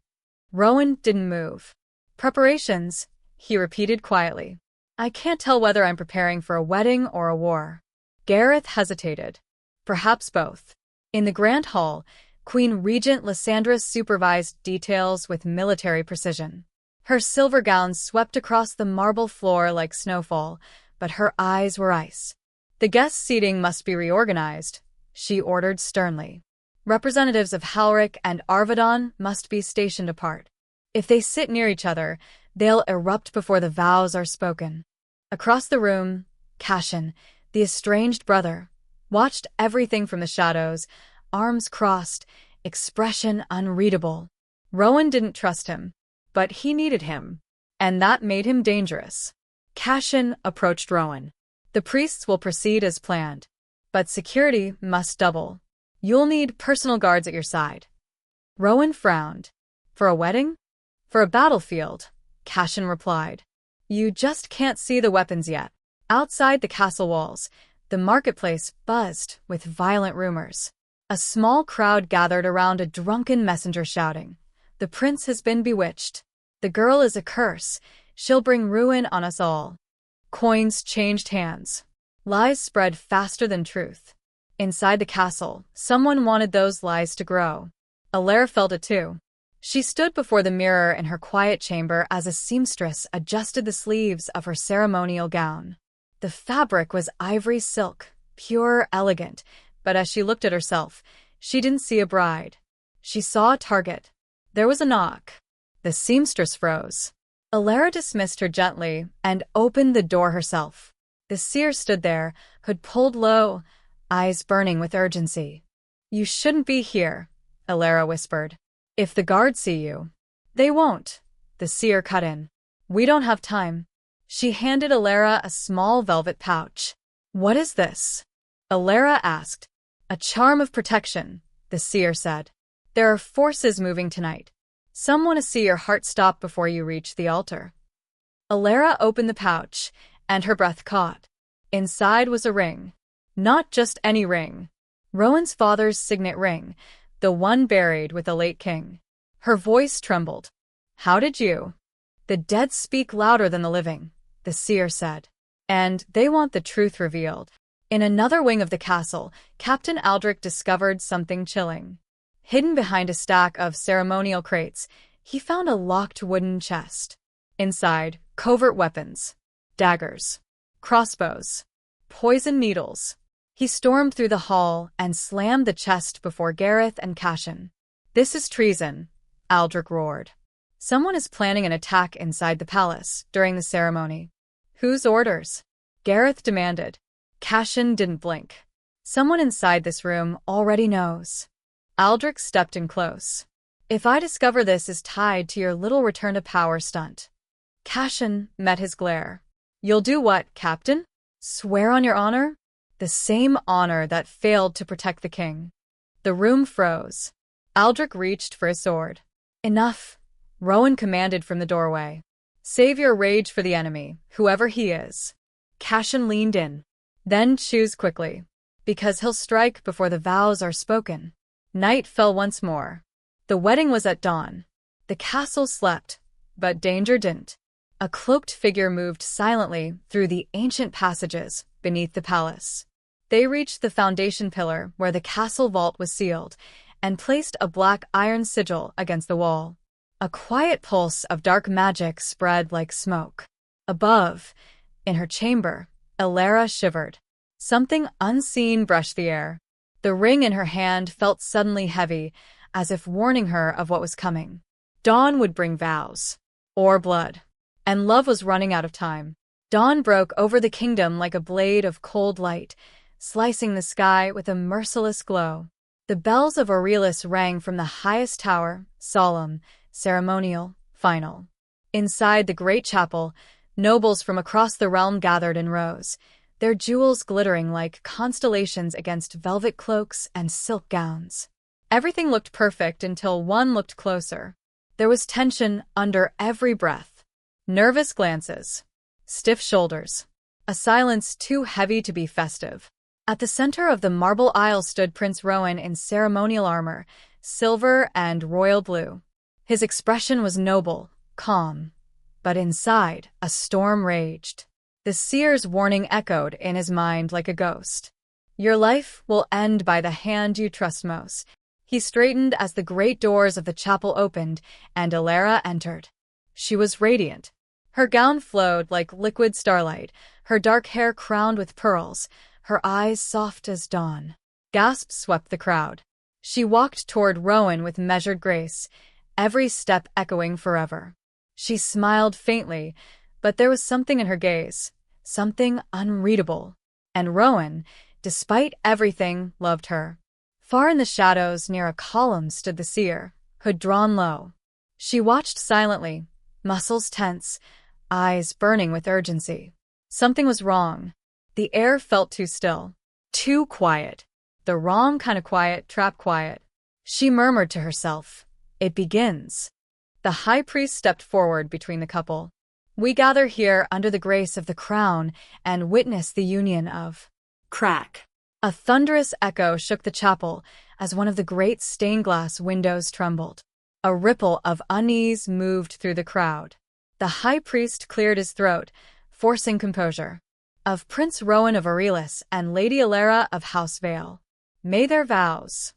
Rowan didn't move. Preparations, he repeated quietly. I can't tell whether I'm preparing for a wedding or a war. Gareth hesitated. Perhaps both. In the grand hall, Queen Regent Lysandra supervised details with military precision. Her silver gown swept across the marble floor like snowfall, but her eyes were ice. The guest seating must be reorganized, she ordered sternly. Representatives of Halric and Arvedon must be stationed apart. If they sit near each other, they'll erupt before the vows are spoken. Across the room, Cashin, the estranged brother, watched everything from the shadows, arms crossed, expression unreadable. Rowan didn't trust him, but he needed him, and that made him dangerous. Cashin approached Rowan. The priests will proceed as planned, but security must double. You'll need personal guards at your side. Rowan frowned. For a wedding? For a battlefield, Cashin replied. You just can't see the weapons yet. Outside the castle walls, the marketplace buzzed with violent rumors. A small crowd gathered around a drunken messenger shouting, "The prince has been bewitched. The girl is a curse. She'll bring ruin on us all." Coins changed hands. Lies spread faster than truth. Inside the castle, someone wanted those lies to grow. Alara felt it too. She stood before the mirror in her quiet chamber as a seamstress adjusted the sleeves of her ceremonial gown. The fabric was ivory silk, pure, elegant, but as she looked at herself, she didn't see a bride. She saw a target. There was a knock. The seamstress froze. Alara dismissed her gently and opened the door herself. The seer stood there, hood pulled low, eyes burning with urgency. You shouldn't be here, Alara whispered. If the guards see you. They won't, the seer cut in. We don't have time. She handed Alara a small velvet pouch. What is this? Alara asked. A charm of protection, the seer said. There are forces moving tonight. Some want to see your heart stop before you reach the altar. Alara opened the pouch, and her breath caught. Inside was a ring. Not just any ring. Rowan's father's signet ring, the one buried with the late king. Her voice trembled. How did you? The dead speak louder than the living, the seer said. And they want the truth revealed. In another wing of the castle, Captain Aldrich discovered something chilling. Hidden behind a stack of ceremonial crates, he found a locked wooden chest. Inside, covert weapons. Daggers. Crossbows. Poison needles. He stormed through the hall and slammed the chest before Gareth and Cashin. This is treason, Aldrich roared. Someone is planning an attack inside the palace during the ceremony. Whose orders? Gareth demanded. Cashin didn't blink. Someone inside this room already knows. Aldrich stepped in close. If I discover this is tied to your little return to power stunt. Cashin met his glare. You'll do what, Captain? Swear on your honor? The same honor that failed to protect the king. The room froze. Aldrich reached for his sword. Enough, Rowan commanded from the doorway. Save your rage for the enemy, whoever he is. Cashin leaned in. Then choose quickly, because he'll strike before the vows are spoken. Night fell once more. The wedding was at dawn. The castle slept, but danger didn't. A cloaked figure moved silently through the ancient passages beneath the palace. They reached the foundation pillar where the castle vault was sealed and placed a black iron sigil against the wall. A quiet pulse of dark magic spread like smoke. Above, in her chamber, Elara shivered. Something unseen brushed the air. The ring in her hand felt suddenly heavy, as if warning her of what was coming. Dawn would bring vows. Or blood. And love was running out of time. Dawn broke over the kingdom like a blade of cold light, slicing the sky with a merciless glow. The bells of Aurelius rang from the highest tower, solemn, ceremonial, final. Inside the great chapel, nobles from across the realm gathered in rows, their jewels glittering like constellations against velvet cloaks and silk gowns. Everything looked perfect until one looked closer. There was tension under every breath. Nervous glances. Stiff shoulders. A silence too heavy to be festive. At the center of the marble aisle stood Prince Rowan in ceremonial armor, silver and royal blue. His expression was noble, calm. But inside, a storm raged. The seer's warning echoed in his mind like a ghost. Your life will end by the hand you trust most. He straightened as the great doors of the chapel opened and Elara entered. She was radiant. Her gown flowed like liquid starlight, her dark hair crowned with pearls, her eyes soft as dawn. Gasps swept the crowd. She walked toward Rowan with measured grace, every step echoing forever. She smiled faintly, but there was something in her gaze, something unreadable. And Rowan, despite everything, loved her. Far in the shadows near a column stood the seer, hood drawn low. She watched silently, muscles tense, eyes burning with urgency. Something was wrong. The air felt too still, too quiet. The wrong kind of quiet, trap quiet. She murmured to herself, "It begins." The high priest stepped forward between the couple. "We gather here under the grace of the crown and witness the union of..." Crack. A thunderous echo shook the chapel as one of the great stained-glass windows trembled. A ripple of unease moved through the crowd. The high priest cleared his throat, forcing composure. "Of Prince Rowan of Aurelius and Lady Elara of House Vale. May their vows..."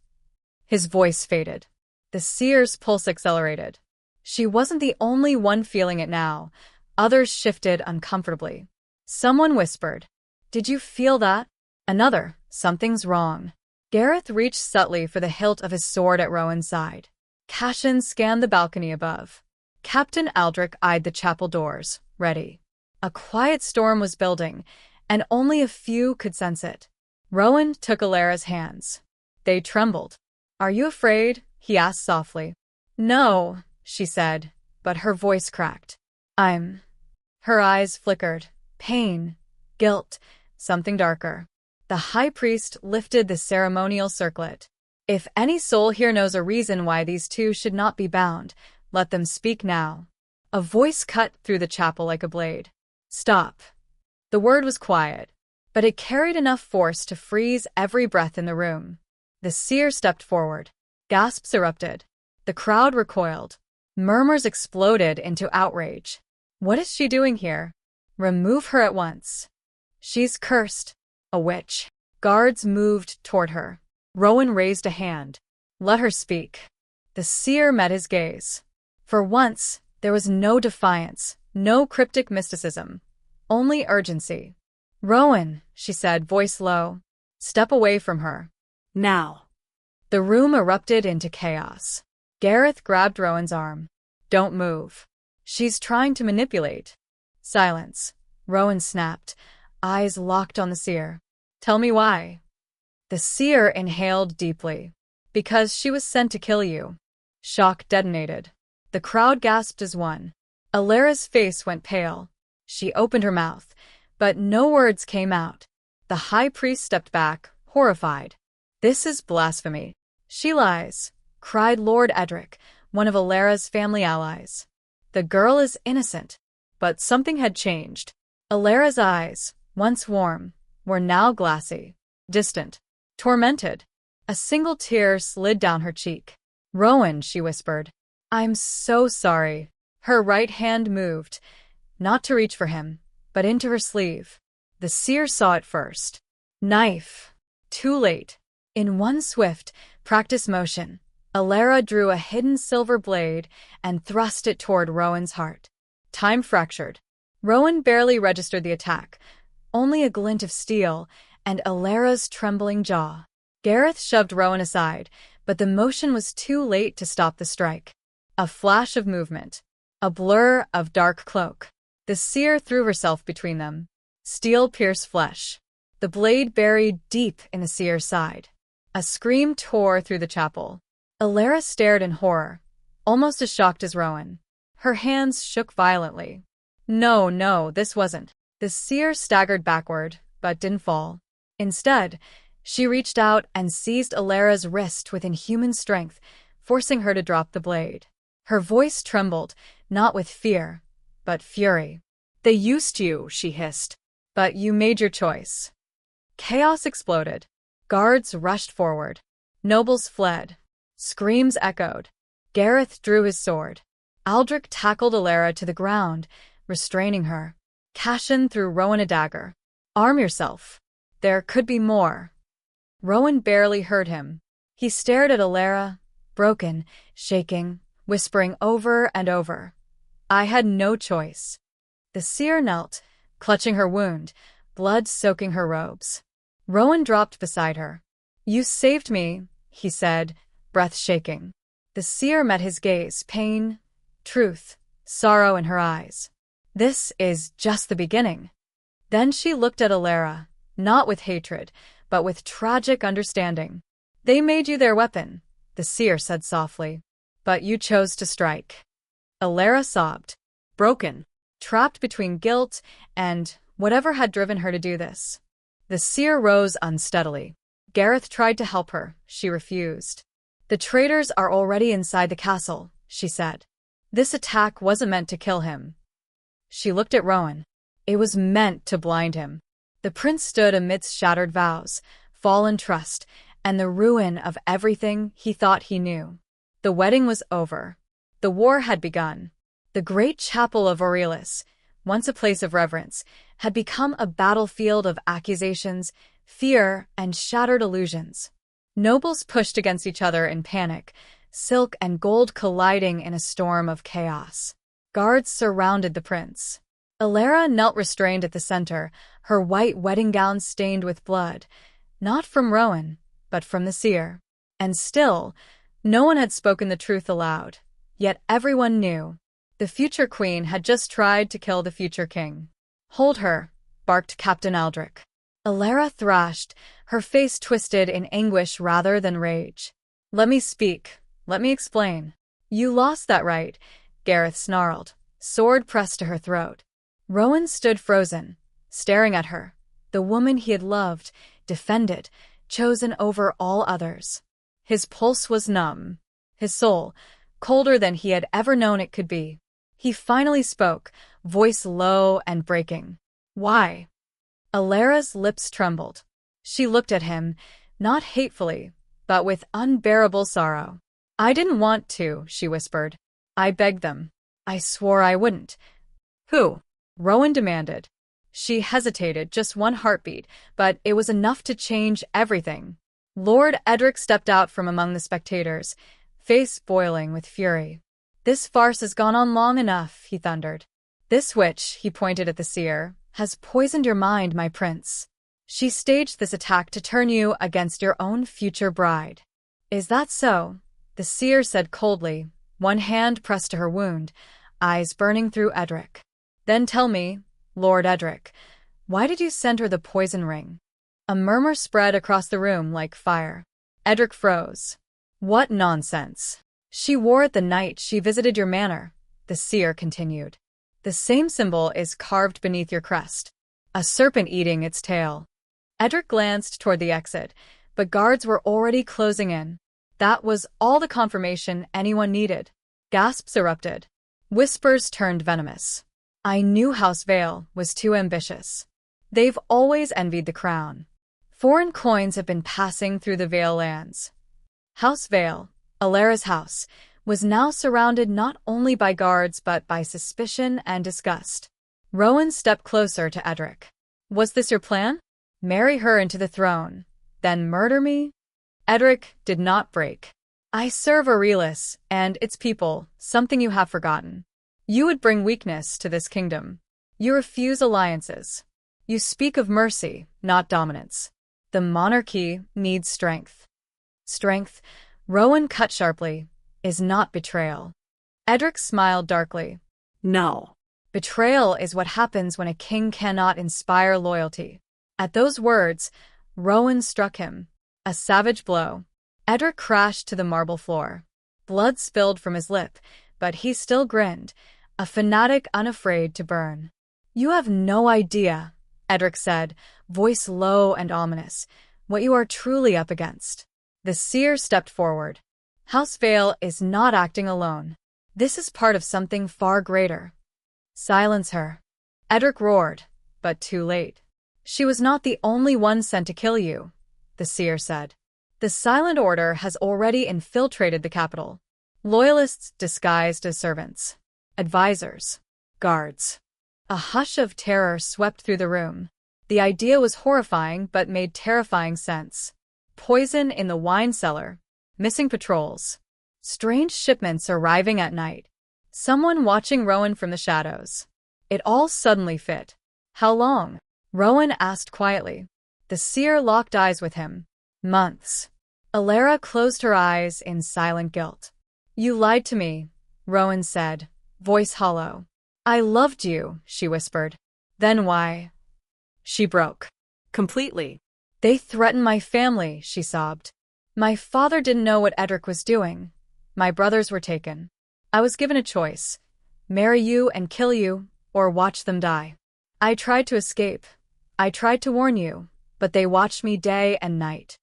His voice faded. The seer's pulse accelerated. She wasn't the only one feeling it now. Others shifted uncomfortably. Someone whispered, "Did you feel that?" Another, "Something's wrong." Gareth reached subtly for the hilt of his sword at Rowan's side. Cashin scanned the balcony above. Captain Aldrich eyed the chapel doors, ready. A quiet storm was building, and only a few could sense it. Rowan took Elara's hands. They trembled. "Are you afraid?" he asked softly. "No," she said, but her voice cracked. "I'm..." Her eyes flickered. Pain, guilt, something darker. The high priest lifted the ceremonial circlet. "If any soul here knows a reason why these two should not be bound, let them speak now." A voice cut through the chapel like a blade. "Stop." The word was quiet, but it carried enough force to freeze every breath in the room. The seer stepped forward. Gasps erupted. The crowd recoiled. Murmurs exploded into outrage. "What is she doing here? Remove her at once." "She's cursed. A witch." Guards moved toward her. Rowan raised a hand. "Let her speak." The seer met his gaze. For once, there was no defiance, no cryptic mysticism, only urgency. "Rowan," she said, voice low. "Step away from her. Now." The room erupted into chaos. Gareth grabbed Rowan's arm. "Don't move. She's trying to manipulate." Silence. Rowan snapped, eyes locked on the seer. "Tell me why." The seer inhaled deeply. "Because she was sent to kill you." Shock detonated. The crowd gasped as one. Elara's face went pale. She opened her mouth, but no words came out. The high priest stepped back, horrified. "This is blasphemy." "She lies," cried Lord Edric, one of Elara's family allies. "The girl is innocent." But something had changed. Elara's eyes, once warm, were now glassy, distant, tormented. A single tear slid down her cheek. "Rowan," she whispered. "I'm so sorry." Her right hand moved, not to reach for him, but into her sleeve. The seer saw it first. Knife. Too late. In one swift, practiced motion, Alara drew a hidden silver blade and thrust it toward Rowan's heart. Time fractured. Rowan barely registered the attack, only a glint of steel and Alara's trembling jaw. Gareth shoved Rowan aside, but the motion was too late to stop the strike. A flash of movement. A blur of dark cloak. The seer threw herself between them. Steel pierced flesh. The blade buried deep in the seer's side. A scream tore through the chapel. Alara stared in horror, almost as shocked as Rowan. Her hands shook violently. No, this wasn't. The seer staggered backward, but didn't fall. Instead, she reached out and seized Alara's wrist with inhuman strength, forcing her to drop the blade. Her voice trembled, not with fear, but fury. "They used you," she hissed. "But you made your choice." Chaos exploded. Guards rushed forward. Nobles fled. Screams echoed. Gareth drew his sword. Aldrich tackled Alara to the ground, restraining her. Cashin threw Rowan a dagger. "Arm yourself. There could be more." Rowan barely heard him. He stared at Alara, broken, shaking, whispering over and over. "I had no choice." The seer knelt, clutching her wound, blood soaking her robes. Rowan dropped beside her. "You saved me," he said, breath shaking. The seer met his gaze, pain, truth, sorrow in her eyes. "This is just the beginning." Then she looked at Alara, not with hatred, but with tragic understanding. "They made you their weapon," the seer said softly. "But you chose to strike." Alara sobbed, broken, trapped between guilt and whatever had driven her to do this. The seer rose unsteadily. Gareth tried to help her. She refused. "The traitors are already inside the castle," she said. "This attack wasn't meant to kill him." She looked at Rowan. It was meant to blind him. The prince stood amidst shattered vows, fallen trust, and the ruin of everything he thought he knew. The wedding was over. The war had begun. The great chapel of Aurelius, once a place of reverence, had become a battlefield of accusations, fear, and shattered illusions. Nobles pushed against each other in panic, silk and gold colliding in a storm of chaos. Guards surrounded the prince. Alara knelt restrained at the center, her white wedding gown stained with blood, not from Rowan, but from the seer. And still, no one had spoken the truth aloud, yet everyone knew. The future queen had just tried to kill the future king. "Hold her," barked Captain Aldrich. Alara thrashed, her face twisted in anguish rather than rage. "Let me speak. Let me explain." "You lost that right," Gareth snarled, sword pressed to her throat. Rowan stood frozen, staring at her, the woman he had loved, defended, chosen over all others. His pulse was numb, his soul colder than he had ever known it could be. He finally spoke, voice low and breaking. "Why?" Alara's lips trembled. She looked at him, not hatefully, but with unbearable sorrow. "I didn't want to," she whispered. "I begged them. I swore I wouldn't." "Who?" Rowan demanded. She hesitated, just one heartbeat, but it was enough to change everything. Lord Edric stepped out from among the spectators, face boiling with fury. "This farce has gone on long enough," he thundered. "This witch," he pointed at the seer, "has poisoned your mind, my prince. She staged this attack to turn you against your own future bride." "Is that so?" the seer said coldly, one hand pressed to her wound, eyes burning through Edric. "Then tell me, Lord Edric, why did you send her the poison ring?" A murmur spread across the room like fire. Edric froze. "What nonsense. She wore it the night she visited your manor," the seer continued. "The same symbol is carved beneath your crest, a serpent eating its tail." Edric glanced toward the exit, but guards were already closing in. That was all the confirmation anyone needed. Gasps erupted. Whispers turned venomous. "I knew House Vale was too ambitious. They've always envied the crown. Foreign coins have been passing through the Vale lands." House Vale, Alara's house, was now surrounded not only by guards but by suspicion and disgust. Rowan stepped closer to Edric. "Was this your plan?" Marry her into the throne, then murder me? Edric did not break. I serve Aurelius and its people, something you have forgotten. You would bring weakness to this kingdom. You refuse alliances. You speak of mercy, not dominance. The monarchy needs strength. Strength, Rowan cut sharply, is not betrayal. Edric smiled darkly. No. Betrayal is what happens when a king cannot inspire loyalty. At those words, Rowan struck him. A savage blow. Edric crashed to the marble floor. Blood spilled from his lip, but he still grinned, a fanatic unafraid to burn. You have no idea, Edric said, voice low and ominous, what you are truly up against. The seer stepped forward. House Vale is not acting alone. This is part of something far greater. Silence her. Edric roared, but too late. She was not the only one sent to kill you, the seer said. The Silent Order has already infiltrated the capital. Loyalists disguised as servants. Advisors. Guards. A hush of terror swept through the room. The idea was horrifying but made terrifying sense. Poison in the wine cellar. Missing patrols. Strange shipments arriving at night. Someone watching Rowan from the shadows. It all suddenly fit. How long? Rowan asked quietly. The seer locked eyes with him. Months. Alara closed her eyes in silent guilt. You lied to me, Rowan said, voice hollow. I loved you, she whispered. Then why? She broke. Completely. They threatened my family, she sobbed. My father didn't know what Edric was doing. My brothers were taken. I was given a choice. Marry you and kill you, or watch them die. I tried to escape. I tried to warn you, but they watched me day and night.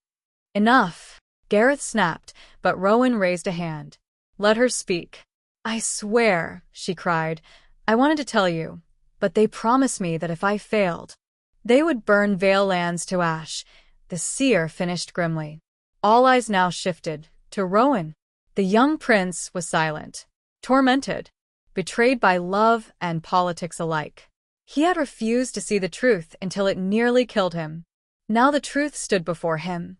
Enough, Gareth snapped, but Rowan raised a hand. Let her speak. I swear, she cried, I wanted to tell you, but they promised me that if I failed, they would burn Vale lands to ash. The seer finished grimly. All eyes now shifted to Rowan. The young prince was silent, tormented, betrayed by love and politics alike. He had refused to see the truth until it nearly killed him. Now the truth stood before him,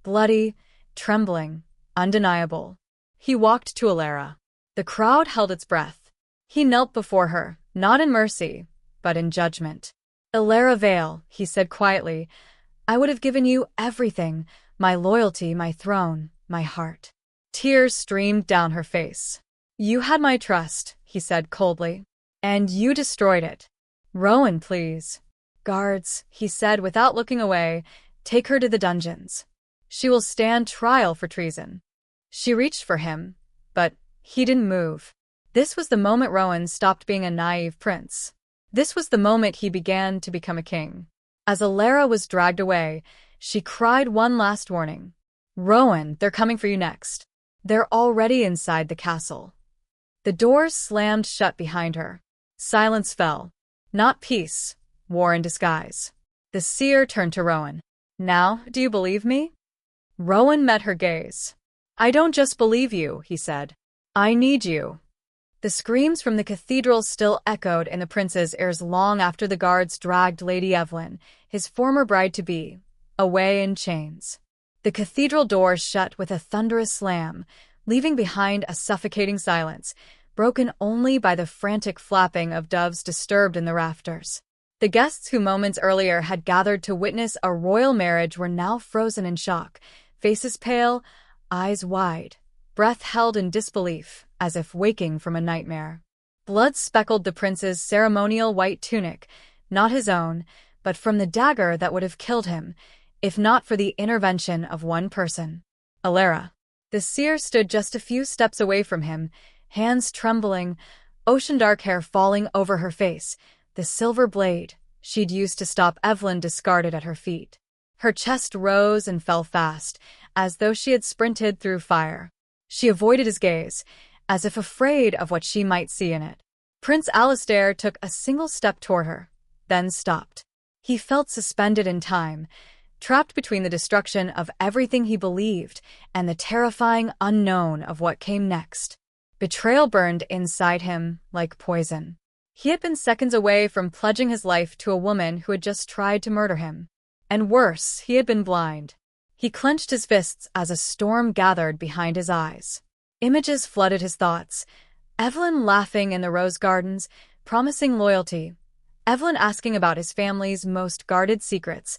bloody, trembling, undeniable. He walked to Alara. The crowd held its breath. He knelt before her, not in mercy, but in judgment. Alara Vale, he said quietly, I would have given you everything, my loyalty, my throne, my heart. Tears streamed down her face. You had my trust, he said coldly, and you destroyed it. Rowan, please. Guards, he said without looking away, take her to the dungeons. She will stand trial for treason. She reached for him, but he didn't move. This was the moment Rowan stopped being a naive prince. This was the moment he began to become a king. As Alara was dragged away, she cried one last warning. Rowan, they're coming for you next. They're already inside the castle. The doors slammed shut behind her. Silence fell. Not peace, war in disguise. The seer turned to Rowan. Now, do you believe me? Rowan met her gaze. I don't just believe you, he said. I need you. The screams from the cathedral still echoed in the prince's ears long after the guards dragged Lady Evelyn, his former bride-to-be, away in chains. The cathedral doors shut with a thunderous slam, leaving behind a suffocating silence, broken only by the frantic flapping of doves disturbed in the rafters. The guests who moments earlier had gathered to witness a royal marriage were now frozen in shock, faces pale, eyes wide, breath held in disbelief, as if waking from a nightmare. Blood speckled the prince's ceremonial white tunic, not his own, but from the dagger that would have killed him, if not for the intervention of one person. Alara. The seer stood just a few steps away from him, hands trembling, ocean-dark hair falling over her face, the silver blade she'd used to stop Evelyn discarded at her feet. Her chest rose and fell fast, as though she had sprinted through fire. She avoided his gaze, as if afraid of what she might see in it. Prince Alistair took a single step toward her, then stopped. He felt suspended in time, trapped between the destruction of everything he believed and the terrifying unknown of what came next. Betrayal burned inside him like poison. He had been seconds away from pledging his life to a woman who had just tried to murder him. And worse, he had been blind. He clenched his fists as a storm gathered behind his eyes. Images flooded his thoughts. Evelyn laughing in the rose gardens, promising loyalty. Evelyn asking about his family's most guarded secrets.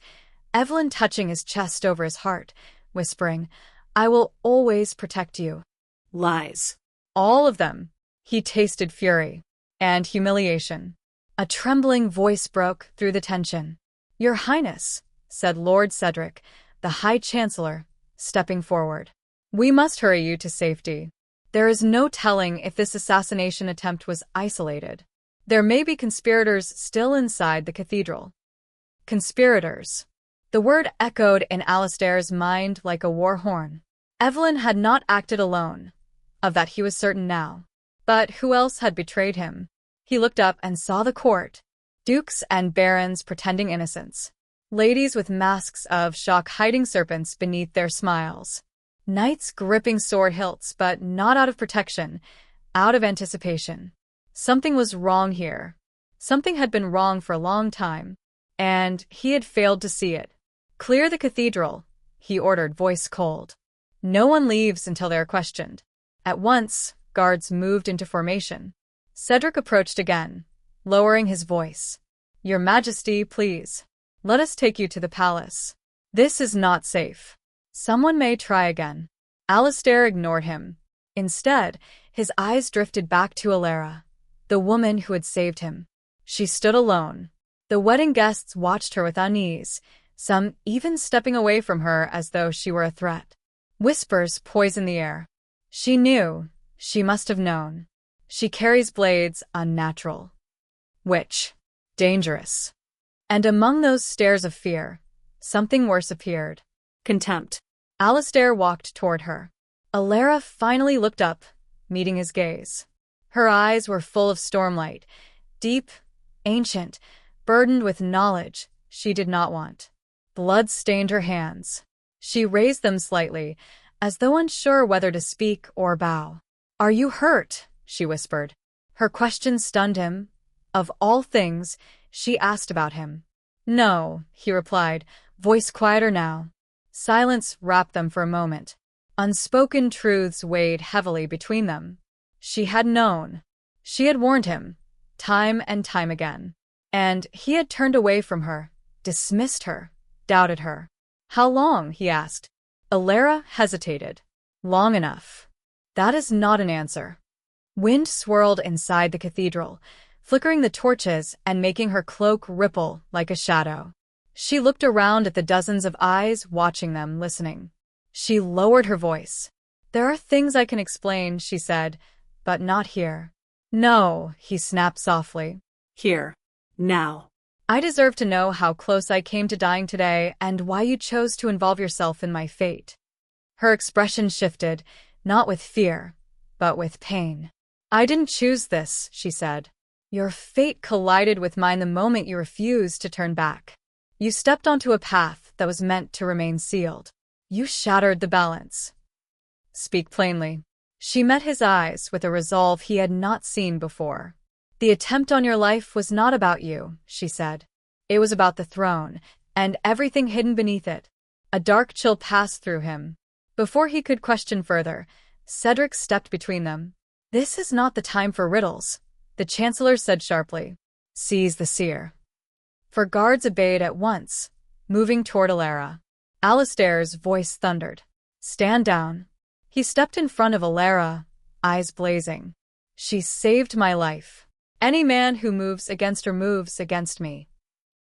Evelyn touching his chest over his heart, whispering, "I will always protect you." Lies. All of them. He tasted fury and humiliation. A trembling voice broke through the tension. "Your Highness," said Lord Cedric, the High Chancellor, stepping forward. "We must hurry you to safety. There is no telling if this assassination attempt was isolated. There may be conspirators still inside the cathedral." Conspirators. The word echoed in Alistair's mind like a war horn. Evelyn had not acted alone. Of that he was certain now. But who else had betrayed him? He looked up and saw the court. Dukes and barons pretending innocence. Ladies with masks of shock hiding serpents beneath their smiles. Knights gripping sword hilts, but not out of protection, out of anticipation. Something was wrong here. Something had been wrong for a long time, and he had failed to see it. "Clear the cathedral," he ordered, voice cold. "No one leaves until they are questioned." At once, guards moved into formation. Cedric approached again, lowering his voice. "Your Majesty, please. Let us take you to the palace. This is not safe. Someone may try again." Alistair ignored him. Instead, his eyes drifted back to Alara, the woman who had saved him. She stood alone. The wedding guests watched her with unease, some even stepping away from her as though she were a threat. Whispers poisoned the air. She knew. She must have known. She carries blades, unnatural. Witch. Dangerous. And among those stares of fear, something worse appeared. Contempt. Alistair walked toward her. Alara finally looked up, meeting his gaze. Her eyes were full of stormlight, deep, ancient, burdened with knowledge she did not want. Blood stained her hands. She raised them slightly, as though unsure whether to speak or bow. "Are you hurt?" she whispered. Her question stunned him. Of all things, she asked about him. "No," he replied, voice quieter now. Silence wrapped them for a moment. Unspoken truths weighed heavily between them. She had known. She had warned him, time and time again. And he had turned away from her, dismissed her, doubted her. "How long?" he asked. Alara hesitated. "Long enough." That is not an answer. Wind swirled inside the cathedral, flickering the torches and making her cloak ripple like a shadow. She looked around at the dozens of eyes watching them, listening. She lowered her voice. "There are things I can explain," she said, "but not here." "No," he snapped softly. Here. Now. "I deserve to know how close I came to dying today and why you chose to involve yourself in my fate." Her expression shifted, not with fear, but with pain. "I didn't choose this," she said. "Your fate collided with mine the moment you refused to turn back. You stepped onto a path that was meant to remain sealed. You shattered the balance." "Speak plainly." She met his eyes with a resolve he had not seen before. "The attempt on your life was not about you," she said. "It was about the throne, and everything hidden beneath it." A dark chill passed through him. Before he could question further, Cedric stepped between them. "This is not the time for riddles," the Chancellor said sharply. "Seize the Seer." For guards obeyed at once, moving toward Alara. Alistair's voice thundered. "Stand down." He stepped in front of Alara, eyes blazing. "She saved my life. Any man who moves against her moves against me."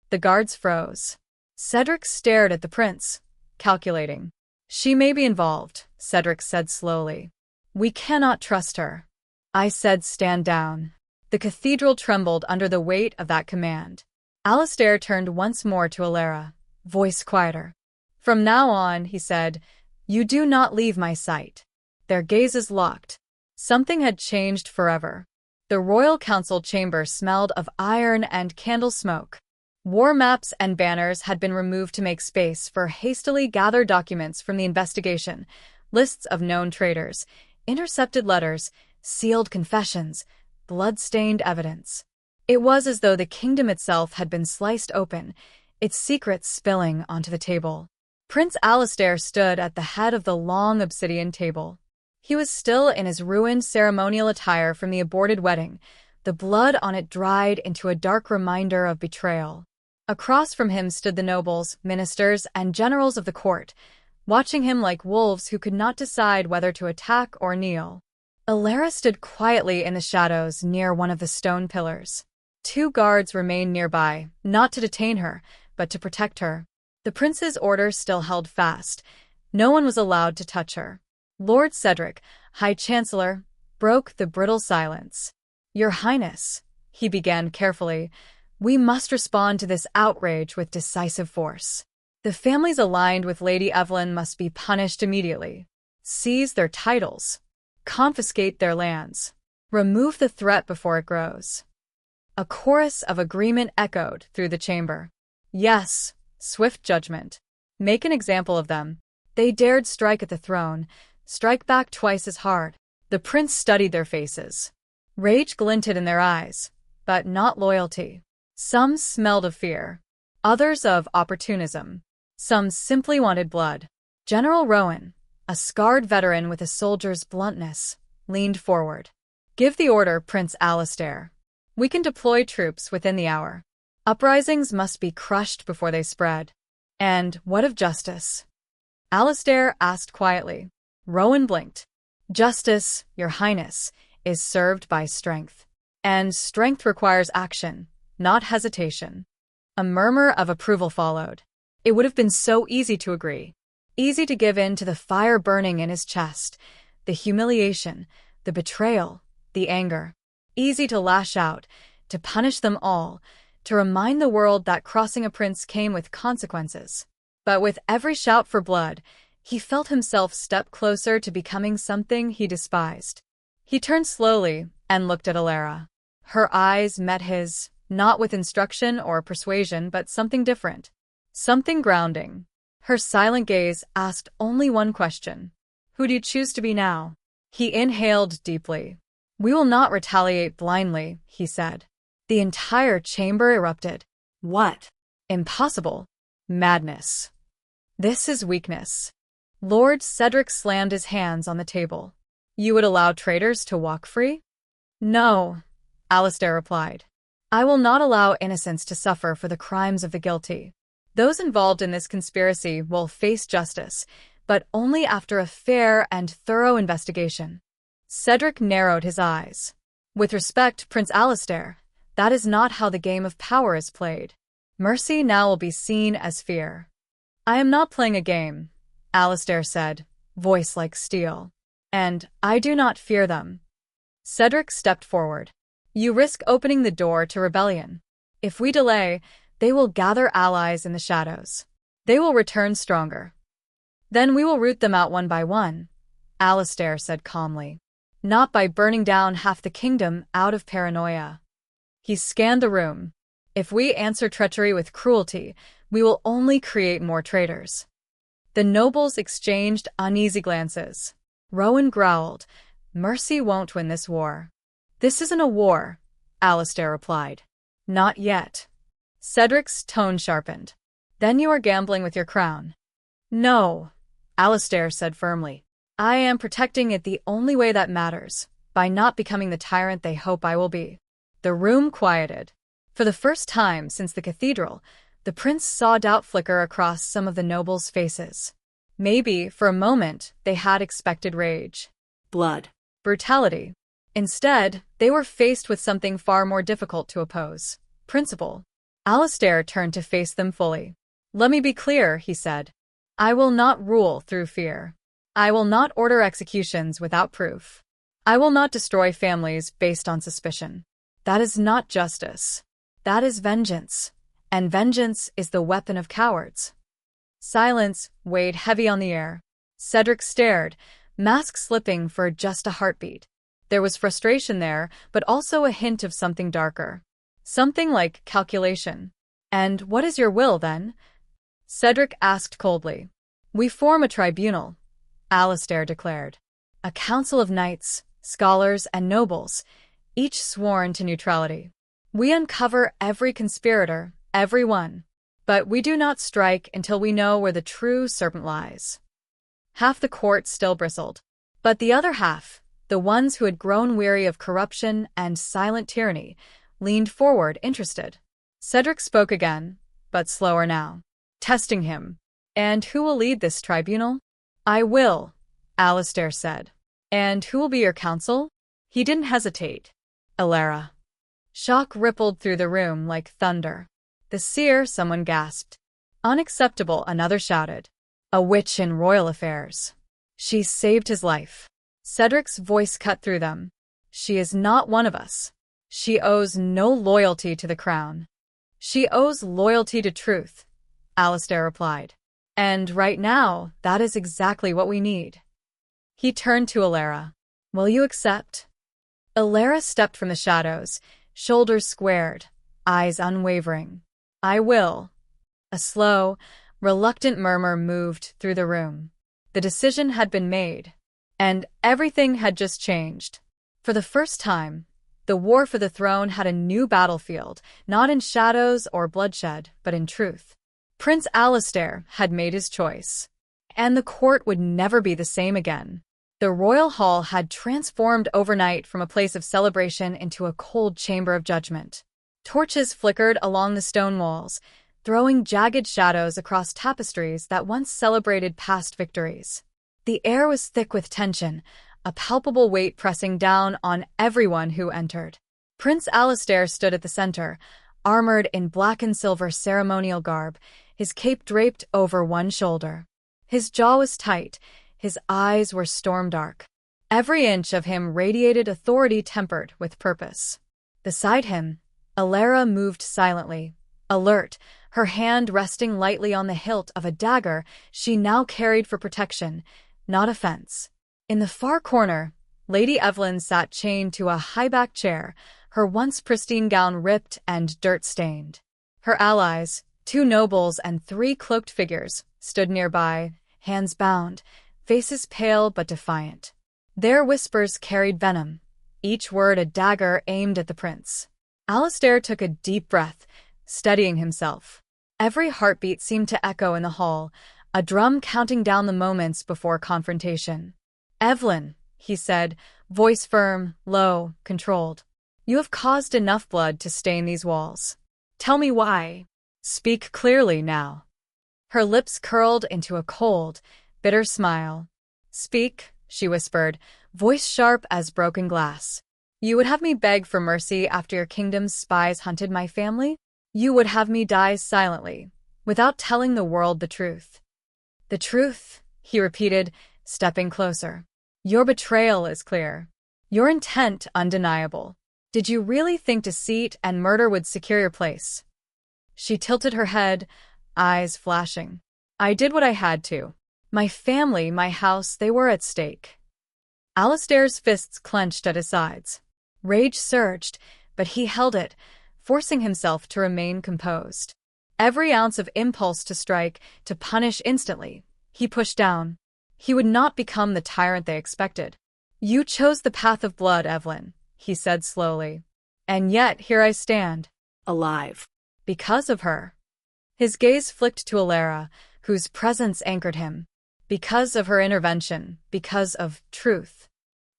The guards froze. Cedric stared at the prince, calculating. "She may be involved," Cedric said slowly. "We cannot trust her." I said stand down. The cathedral trembled under the weight of that command. Alistair turned once more to Alara, voice quieter. "From now on," he said, "you do not leave my sight." Their gazes locked. Something had changed forever. The royal council chamber smelled of iron and candle smoke. War maps and banners had been removed to make space for hastily gathered documents from the investigation, lists of known traitors, intercepted letters, sealed confessions, blood-stained evidence. It was as though the kingdom itself had been sliced open, its secrets spilling onto the table. Prince Alastair stood at the head of the long obsidian table. He was still in his ruined ceremonial attire from the aborted wedding, the blood on it dried into a dark reminder of betrayal. Across from him stood the nobles, ministers, and generals of the court, watching him like wolves who could not decide whether to attack or kneel. Alara stood quietly in the shadows near one of the stone pillars. 2 guards remained nearby, not to detain her, but to protect her. The prince's orders still held fast. No one was allowed to touch her. Lord Cedric, High Chancellor, broke the brittle silence. "Your Highness," he began carefully, "we must respond to this outrage with decisive force. The families aligned with Lady Evelyn must be punished immediately. Seize their titles. Confiscate their lands. Remove the threat before it grows." A chorus of agreement echoed through the chamber. Yes, swift judgment. Make an example of them. They dared strike at the throne, strike back twice as hard. The prince studied their faces. Rage glinted in their eyes, but not loyalty. Some smelled of fear, others of opportunism. Some simply wanted blood. General Rowan, a scarred veteran with a soldier's bluntness, leaned forward. "Give the order, Prince Alastair. We can deploy troops within the hour. Uprisings must be crushed before they spread." "And what of justice?" Alastair asked quietly. Rowan blinked. "Justice, Your Highness, is served by strength. And strength requires action, not hesitation." A murmur of approval followed. It would have been so easy to agree. Easy to give in to the fire burning in his chest, the humiliation, the betrayal, the anger. Easy to lash out, to punish them all, to remind the world that crossing a prince came with consequences. But with every shout for blood, he felt himself step closer to becoming something he despised. He turned slowly and looked at Alara. Her eyes met his, not with instruction or persuasion, but something different. Something grounding. Her silent gaze asked only one question. "Who do you choose to be now?" He inhaled deeply. "We will not retaliate blindly," he said. The entire chamber erupted. What? Impossible. Madness. This is weakness. Lord Cedric slammed his hands on the table. "You would allow traitors to walk free?" "No," Alastair replied. "I will not allow innocents to suffer for the crimes of the guilty. Those involved in this conspiracy will face justice, but only after a fair and thorough investigation." Cedric narrowed his eyes. "With respect, Prince Alastair, that is not how the game of power is played. Mercy now will be seen as fear." "I am not playing a game," Alastair said, voice like steel. "And I do not fear them." Cedric stepped forward. "You risk opening the door to rebellion. If we delay, they will gather allies in the shadows. They will return stronger. Then we will root them out one by one," Alastair said calmly. "Not by burning down half the kingdom out of paranoia." He scanned the room. "If we answer treachery with cruelty, we will only create more traitors." The nobles exchanged uneasy glances. Rowan growled, "Mercy won't win this war." "This isn't a war," Alastair replied. "Not yet." Cedric's tone sharpened. "Then you are gambling with your crown." "No," Alastair said firmly. "I am protecting it the only way that matters, by not becoming the tyrant they hope I will be." The room quieted. For the first time since the cathedral, the prince saw doubt flicker across some of the nobles' faces. Maybe, for a moment, they had expected rage. Blood. Brutality. Instead, they were faced with something far more difficult to oppose. Principle. Alastair turned to face them fully. "Let me be clear," he said. "I will not rule through fear. I will not order executions without proof. I will not destroy families based on suspicion. That is not justice. That is vengeance. And vengeance is the weapon of cowards." Silence weighed heavy on the air. Cedric stared, mask slipping for just a heartbeat. There was frustration there, but also a hint of something darker. Something like calculation. "And what is your will, then?" Cedric asked coldly. "We form a tribunal," Alastair declared. "A council of knights, scholars, and nobles, each sworn to neutrality. We uncover every conspirator, every one. But we do not strike until we know where the true serpent lies. Half the court still bristled. But the other half, the ones who had grown weary of corruption and silent tyranny, leaned forward, interested. Cedric spoke again, but slower now, testing him. "And who will lead this tribunal?" "I will," Alistair said. "And who will be your counsel?" He didn't hesitate. "Alara." Shock rippled through the room like thunder. "The Seer," someone gasped. "Unacceptable," another shouted. "A witch in royal affairs. She saved his life." Cedric's voice cut through them. "She is not one of us. She owes no loyalty to the crown. She owes loyalty to truth," Alistair replied. "And right now, that is exactly what we need." He turned to Alara. "Will you accept?" Alara stepped from the shadows, shoulders squared, eyes unwavering. "I will." A slow, reluctant murmur moved through the room. The decision had been made, and everything had just changed. For the first time, the war for the throne had a new battlefield, not in shadows or bloodshed, but in truth. Prince Alistair had made his choice, and the court would never be the same again. The royal hall had transformed overnight from a place of celebration into a cold chamber of judgment. Torches flickered along the stone walls, throwing jagged shadows across tapestries that once celebrated past victories. The air was thick with tension, a palpable weight pressing down on everyone who entered. Prince Alistair stood at the center, armored in black and silver ceremonial garb, his cape draped over one shoulder. His jaw was tight, his eyes were storm-dark. Every inch of him radiated authority tempered with purpose. Beside him, Alara moved silently, alert, her hand resting lightly on the hilt of a dagger she now carried for protection, not offense. In the far corner, Lady Evelyn sat chained to a high-backed chair, her once pristine gown ripped and dirt-stained. Her allies, 2 nobles and 3 cloaked figures, stood nearby, hands bound, faces pale but defiant. Their whispers carried venom, each word a dagger aimed at the prince. Alistair took a deep breath, steadying himself. Every heartbeat seemed to echo in the hall, a drum counting down the moments before confrontation. "Evelyn," he said, voice firm, low, controlled. "You have caused enough blood to stain these walls. Tell me why. Speak clearly now." Her lips curled into a cold, bitter smile. "Speak," she whispered, voice sharp as broken glass. "You would have me beg for mercy after your kingdom's spies hunted my family? You would have me die silently, without telling the world the truth." "The truth," he repeated, stepping closer. "Your betrayal is clear. Your intent undeniable. Did you really think deceit and murder would secure your place?" She tilted her head, eyes flashing. "I did what I had to. My family, my house, they were at stake." Alistair's fists clenched at his sides. Rage surged, but he held it, forcing himself to remain composed. Every ounce of impulse to strike, to punish instantly, he pushed down. He would not become the tyrant they expected. "You chose the path of blood, Evelyn," he said slowly. "And yet here I stand, Alive. because of her." His gaze flicked to Alara, whose presence anchored him. "Because of her intervention, because of truth."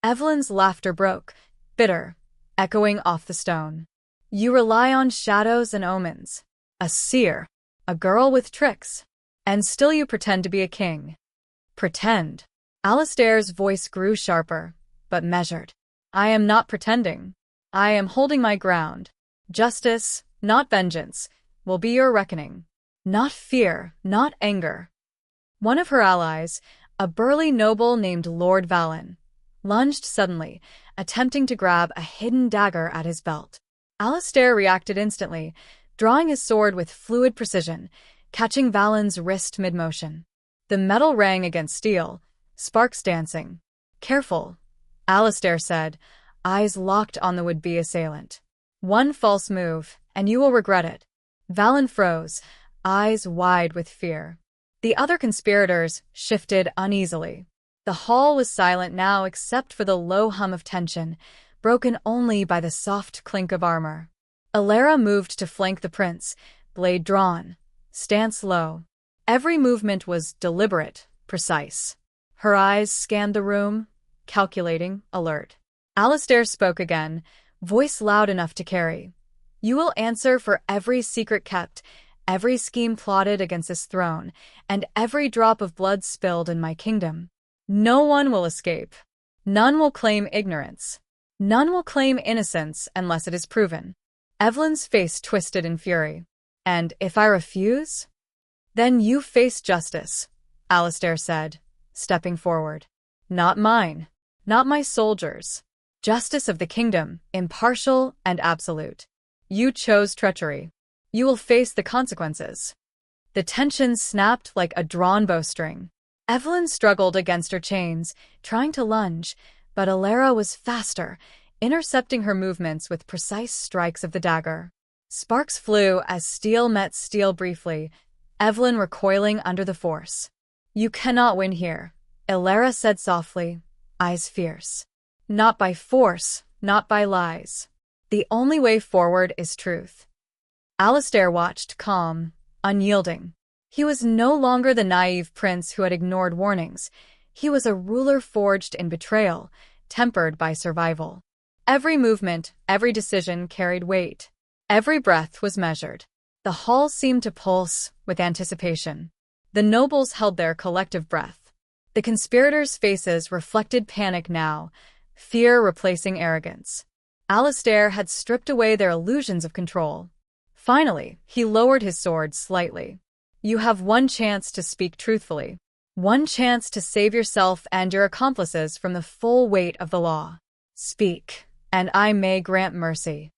Evelyn's laughter broke, bitter, echoing off the stone. "You rely on shadows and omens. A seer, a girl with tricks. And still you pretend to be a king." "Pretend." Alistair's voice grew sharper, but measured. "I am not pretending. I am holding my ground. Justice, not vengeance, will be your reckoning. Not fear, not anger." One of her allies, a burly noble named Lord Valen, lunged suddenly, attempting to grab a hidden dagger at his belt. Alistair reacted instantly, drawing his sword with fluid precision, catching Valen's wrist mid-motion. The metal rang against steel, sparks dancing. "Careful," Alistair said, eyes locked on the would-be assailant. "One false move, and you will regret it." Valen froze, eyes wide with fear. The other conspirators shifted uneasily. The hall was silent now except for the low hum of tension, broken only by the soft clink of armor. Alara moved to flank the prince, blade drawn, Stance low. Every movement was deliberate, precise. Her eyes scanned the room, calculating, alert. Alistair spoke again, voice loud enough to carry. You will answer for every secret kept, every scheme plotted against this throne, and every drop of blood spilled in my kingdom. No one will escape. None will claim ignorance. None will claim innocence unless it is proven. Evelyn's face twisted in fury. And if I refuse? Then you face justice, Alistair said, stepping forward. Not mine. Not my soldiers. Justice of the kingdom, impartial and absolute. You chose treachery. You will face the consequences. The tension snapped like a drawn bowstring. Evelyn struggled against her chains, trying to lunge, but Alara was faster, intercepting her movements with precise strikes of the dagger. Sparks flew as steel met steel briefly, Evelyn recoiling under the force. You cannot win here, Alara said softly, eyes fierce. Not by force, not by lies. The only way forward is truth. Alistair watched, calm, unyielding. He was no longer the naive prince who had ignored warnings. He was a ruler forged in betrayal, tempered by survival. Every movement, every decision carried weight. Every breath was measured. The hall seemed to pulse with anticipation. The nobles held their collective breath. The conspirators' faces reflected panic now, fear replacing arrogance. Alistair had stripped away their illusions of control. Finally, he lowered his sword slightly. You have one chance to speak truthfully. One chance to save yourself and your accomplices from the full weight of the law. Speak, and I may grant mercy.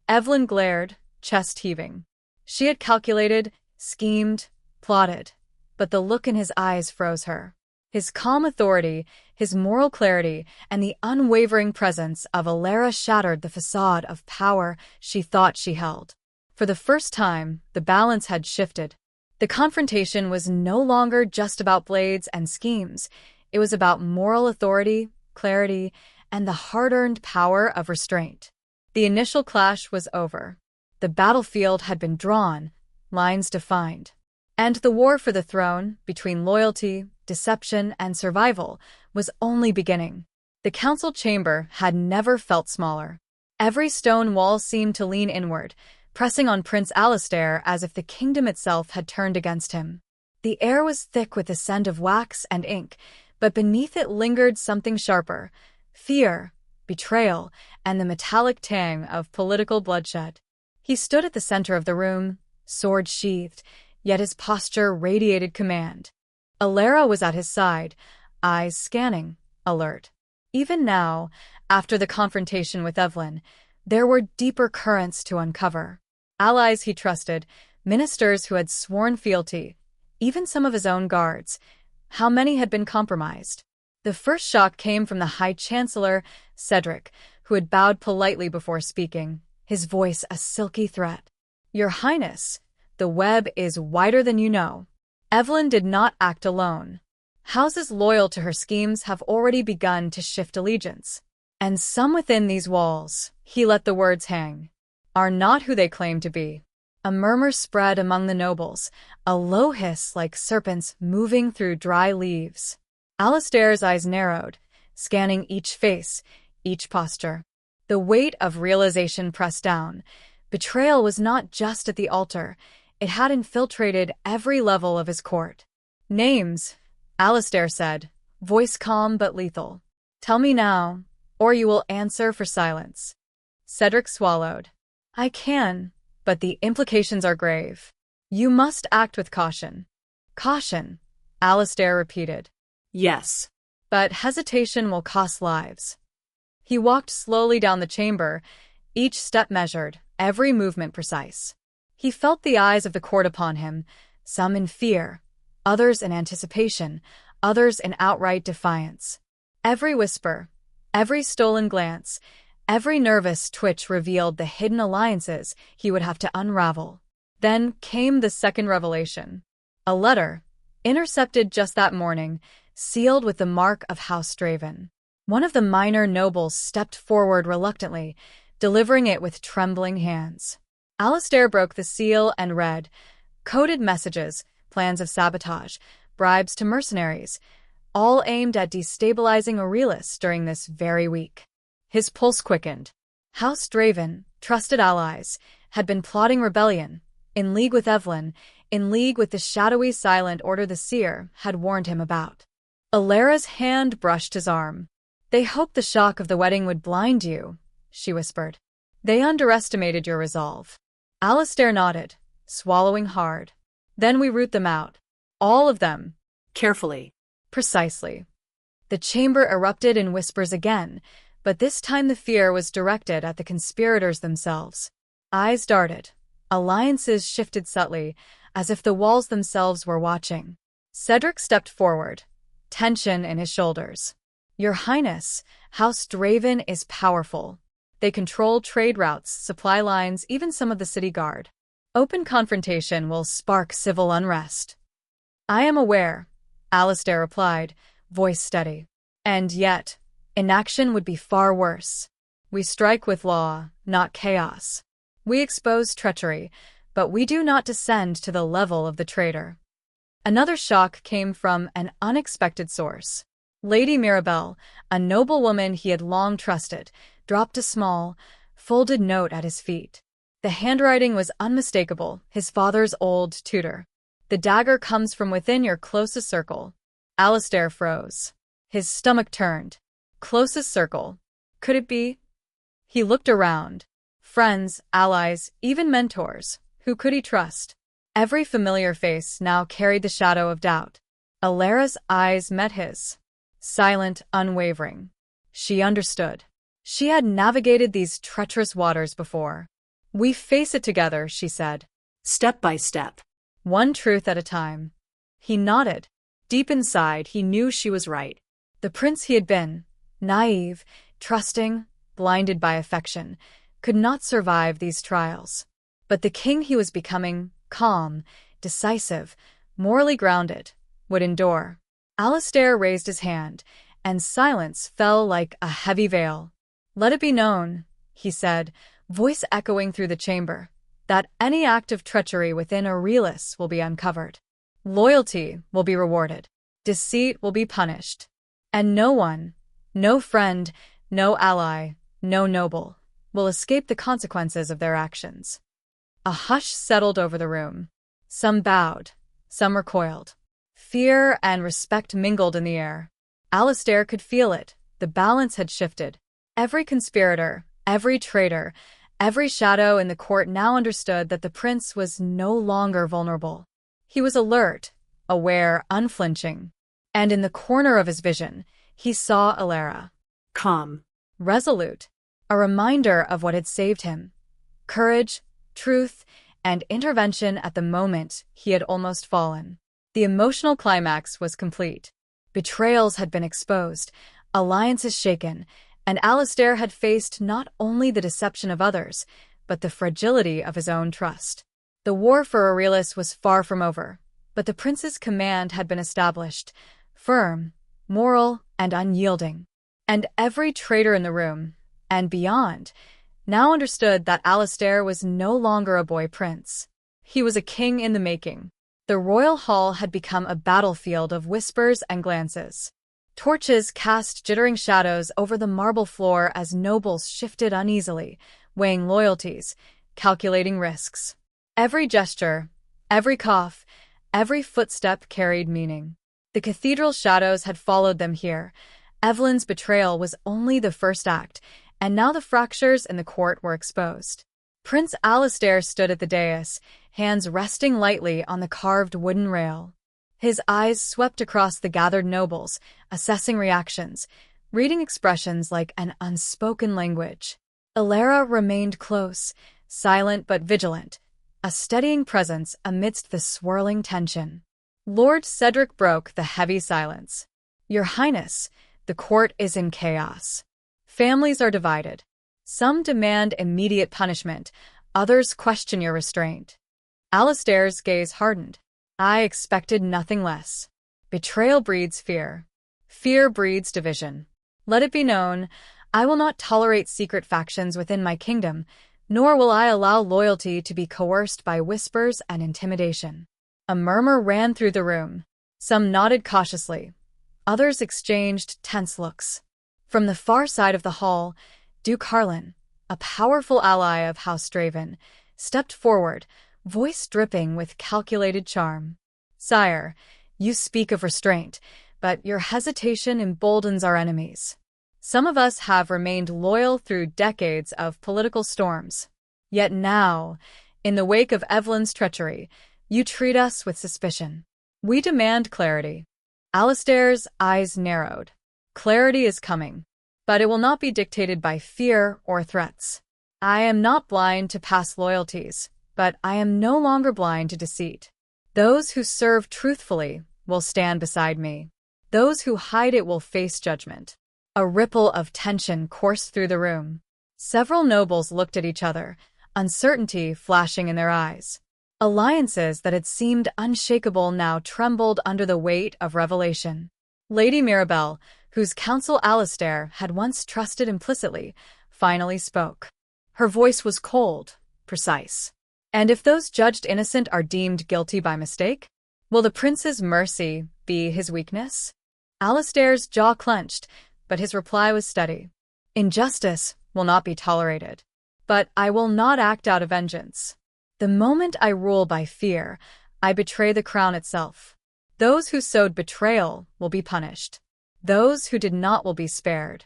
Evelyn glared, chest heaving. She had calculated, schemed, plotted, but the look in his eyes froze her. His calm authority, his moral clarity, and the unwavering presence of Alara shattered the facade of power she thought she held. For the first time, the balance had shifted. The confrontation was no longer just about blades and schemes. It was about moral authority, clarity, and the hard-earned power of restraint. The initial clash was over. The battlefield had been drawn, lines defined. And the war for the throne, between loyalty, deception, and survival, was only beginning. The council chamber had never felt smaller. Every stone wall seemed to lean inward, pressing on Prince Alistair as if the kingdom itself had turned against him. The air was thick with the scent of wax and ink, but beneath it lingered something sharper: fear, betrayal, and the metallic tang of political bloodshed. He stood at the center of the room, sword sheathed, yet his posture radiated command. Alara was at his side, eyes scanning, alert. Even now, after the confrontation with Evelyn, there were deeper currents to uncover. Allies he trusted, ministers who had sworn fealty, even some of his own guards. How many had been compromised? The first shock came from the High Chancellor, Cedric, who had bowed politely before speaking, his voice a silky threat. Your Highness, the web is wider than you know. Evelyn did not act alone. Houses loyal to her schemes have already begun to shift allegiance. And some within these walls, he let the words hang, are not who they claim to be. A murmur spread among the nobles, a low hiss like serpents moving through dry leaves. Alistair's eyes narrowed, scanning each face, each posture. The weight of realization pressed down. Betrayal was not just at the altar. It had infiltrated every level of his court. Names, Alistair said, voice calm but lethal. Tell me now, or you will answer for silence. Cedric swallowed. I can, but the implications are grave. You must act with caution. Caution, Alistair repeated. Yes. But hesitation will cost lives. He walked slowly down the chamber, each step measured, every movement precise. He felt the eyes of the court upon him, some in fear, others in anticipation, others in outright defiance. Every whisper, every stolen glance, every nervous twitch revealed the hidden alliances he would have to unravel. Then came the second revelation. A letter, intercepted just that morning, sealed with the mark of House Draven. One of the minor nobles stepped forward reluctantly, delivering it with trembling hands. Alistair broke the seal and read, Coded messages, plans of sabotage, bribes to mercenaries, all aimed at destabilizing Aurelius during this very week. His pulse quickened. House Draven, trusted allies, had been plotting rebellion, in league with Evelyn, in league with the shadowy Silent Order the Seer had warned him about. Alara's hand brushed his arm. "They hoped the shock of the wedding would blind you," she whispered. "They underestimated your resolve." Alistair nodded, swallowing hard. "Then we root them out. All of them." Carefully. Precisely. The chamber erupted in whispers again, but this time the fear was directed at the conspirators themselves. Eyes darted. Alliances shifted subtly, as if the walls themselves were watching. Cedric stepped forward, tension in his shoulders. "Your Highness, House Draven is powerful. They control trade routes, supply lines, even some of the city guard. Open confrontation will spark civil unrest." "I am aware," Alistair replied, voice steady. "And yet, inaction would be far worse. We strike with law, not chaos. We expose treachery, but we do not descend to the level of the traitor." Another shock came from an unexpected source. Lady Mirabelle, a noblewoman he had long trusted, dropped a small, folded note at his feet. The handwriting was unmistakable, his father's old tutor. "The dagger comes from within your closest circle." Alistair froze. His stomach turned. Closest circle. Could it be? He looked around. Friends, allies, even mentors. Who could he trust? Every familiar face now carried the shadow of doubt. Alara's eyes met his. Silent, unwavering. She understood. She had navigated these treacherous waters before. "We face it together," she said. Step by step. One truth at a time. He nodded. Deep inside, he knew she was right. The prince he had been, naive, trusting, blinded by affection, could not survive these trials. But the king he was becoming, calm, decisive, morally grounded, would endure. Alistair raised his hand, and silence fell like a heavy veil. "Let it be known," he said, voice echoing through the chamber, "that any act of treachery within Aurelius will be uncovered. Loyalty will be rewarded. Deceit will be punished. And no one, no friend, no ally, no noble, will escape the consequences of their actions." A hush settled over the room. Some bowed, some recoiled. Fear and respect mingled in the air. Alistair could feel it. The balance had shifted. Every conspirator, every traitor, every shadow in the court now understood that the prince was no longer vulnerable. He was alert, aware, unflinching. And in the corner of his vision, he saw Alara. Calm. Resolute. A reminder of what had saved him. Courage, truth, and intervention at the moment he had almost fallen. The emotional climax was complete. Betrayals had been exposed, alliances shaken, and Alistair had faced not only the deception of others, but the fragility of his own trust. The war for Aurelius was far from over, but the prince's command had been established, firm, moral, and unyielding. And every traitor in the room, and beyond, now understood that Alistair was no longer a boy prince. He was a king in the making. The royal hall had become a battlefield of whispers and glances. Torches cast jittering shadows over the marble floor as nobles shifted uneasily, weighing loyalties, calculating risks. Every gesture, every cough, every footstep carried meaning. The cathedral shadows had followed them here. Evelyn's betrayal was only the first act, and now the fractures in the court were exposed. Prince Alistair stood at the dais, hands resting lightly on the carved wooden rail. His eyes swept across the gathered nobles, assessing reactions, reading expressions like an unspoken language. Alara remained close, silent but vigilant, a steadying presence amidst the swirling tension. Lord Cedric broke the heavy silence. "Your Highness, the court is in chaos. Families are divided. Some demand immediate punishment, others question your restraint." Alistair's gaze hardened. "I expected nothing less. Betrayal breeds fear. Fear breeds division. Let it be known, I will not tolerate secret factions within my kingdom, nor will I allow loyalty to be coerced by whispers and intimidation. A murmur ran through the room. Some nodded cautiously. Others exchanged tense looks. From the far side of the hall, Duke Harlan, a powerful ally of House Draven, stepped forward, voice dripping with calculated charm. "Sire, you speak of restraint, but your hesitation emboldens our enemies. Some of us have remained loyal through decades of political storms. Yet now, in the wake of Evelyn's treachery, you treat us with suspicion. We demand clarity." Alistair's eyes narrowed. Clarity is coming, but it will not be dictated by fear or threats. I am not blind to past loyalties, but I am no longer blind to deceit. Those who serve truthfully will stand beside me. Those who hide it will face judgment. A ripple of tension coursed through the room. Several nobles looked at each other, uncertainty flashing in their eyes. Alliances that had seemed unshakable now trembled under the weight of revelation. Lady Mirabelle, whose counsel Alistair had once trusted implicitly, finally spoke. Her voice was cold, precise. "And if those judged innocent are deemed guilty by mistake? Will the prince's mercy be his weakness?" Alistair's jaw clenched, but his reply was steady. "Injustice will not be tolerated. But I will not act out of vengeance. The moment I rule by fear, I betray the crown itself. Those who sowed betrayal will be punished. Those who did not will be spared."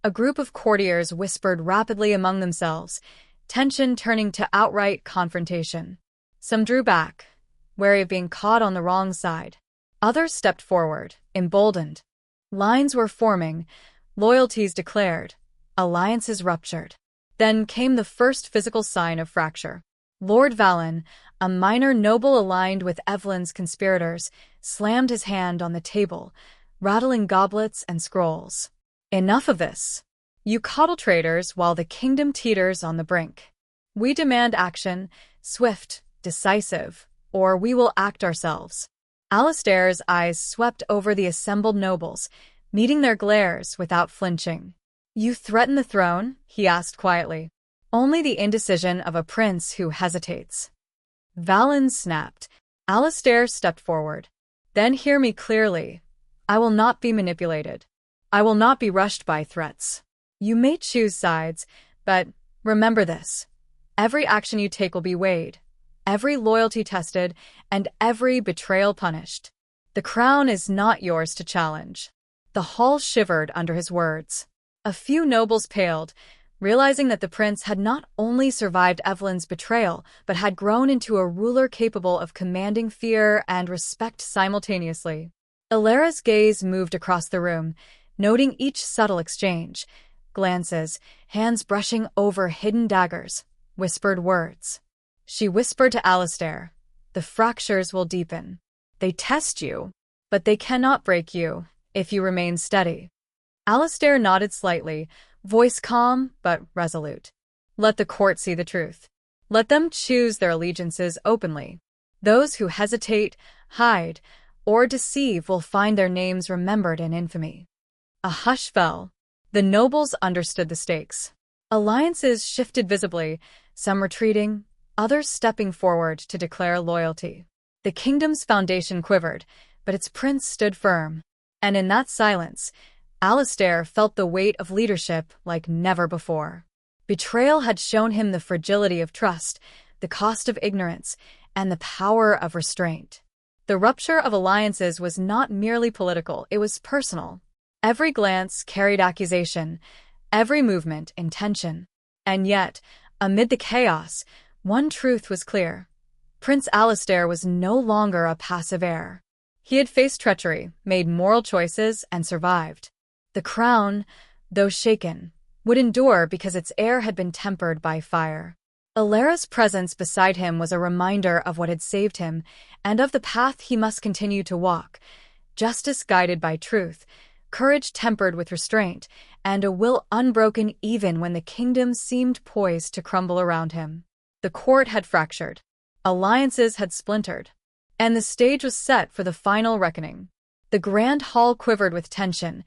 A group of courtiers whispered rapidly among themselves, tension turning to outright confrontation. Some drew back, wary of being caught on the wrong side. Others stepped forward, emboldened. Lines were forming, loyalties declared, alliances ruptured. Then came the first physical sign of fracture. Lord Valen, a minor noble aligned with Evelyn's conspirators, slammed his hand on the table, rattling goblets and scrolls. "Enough of this. You coddle traitors while the kingdom teeters on the brink. We demand action, swift, decisive, or we will act ourselves." Alistair's eyes swept over the assembled nobles, meeting their glares without flinching. "You threaten the throne?" he asked quietly. "Only the indecision of a prince who hesitates." Valen snapped. Alistair stepped forward. "Then hear me clearly. I will not be manipulated. I will not be rushed by threats. You may choose sides, but remember this. Every action you take will be weighed, every loyalty tested, and every betrayal punished. The crown is not yours to challenge." The hall shivered under his words. A few nobles paled, realizing that the prince had not only survived Evelyn's betrayal, but had grown into a ruler capable of commanding fear and respect simultaneously. Ilara's gaze moved across the room, noting each subtle exchange. Glances, hands brushing over hidden daggers, whispered words. She whispered to Alistair, "The fractures will deepen. They test you, but they cannot break you if you remain steady." Alistair nodded slightly, voice calm but resolute. "Let the court see the truth. Let them choose their allegiances openly. Those who hesitate, hide, or deceive will find their names remembered in infamy." A hush fell. The nobles understood the stakes. Alliances shifted visibly, some retreating, others stepping forward to declare loyalty. The kingdom's foundation quivered, but its prince stood firm. And in that silence, Alistair felt the weight of leadership like never before. Betrayal had shown him the fragility of trust, the cost of ignorance, and the power of restraint. The rupture of alliances was not merely political, it was personal. Every glance carried accusation, every movement intention. And yet, amid the chaos, one truth was clear. Prince Alistair was no longer a passive heir. He had faced treachery, made moral choices, and survived. The crown, though shaken, would endure because its air had been tempered by fire. Ilara's presence beside him was a reminder of what had saved him, and of the path he must continue to walk. Justice guided by truth, courage tempered with restraint, and a will unbroken even when the kingdom seemed poised to crumble around him. The court had fractured. Alliances had splintered. And the stage was set for the final reckoning. The grand hall quivered with tension,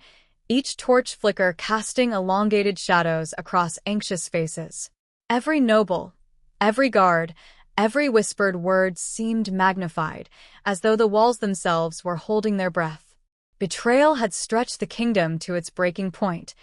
each torch flicker casting elongated shadows across anxious faces. Every noble, every guard, every whispered word seemed magnified, as though the walls themselves were holding their breath. Betrayal had stretched the kingdom to its breaking point,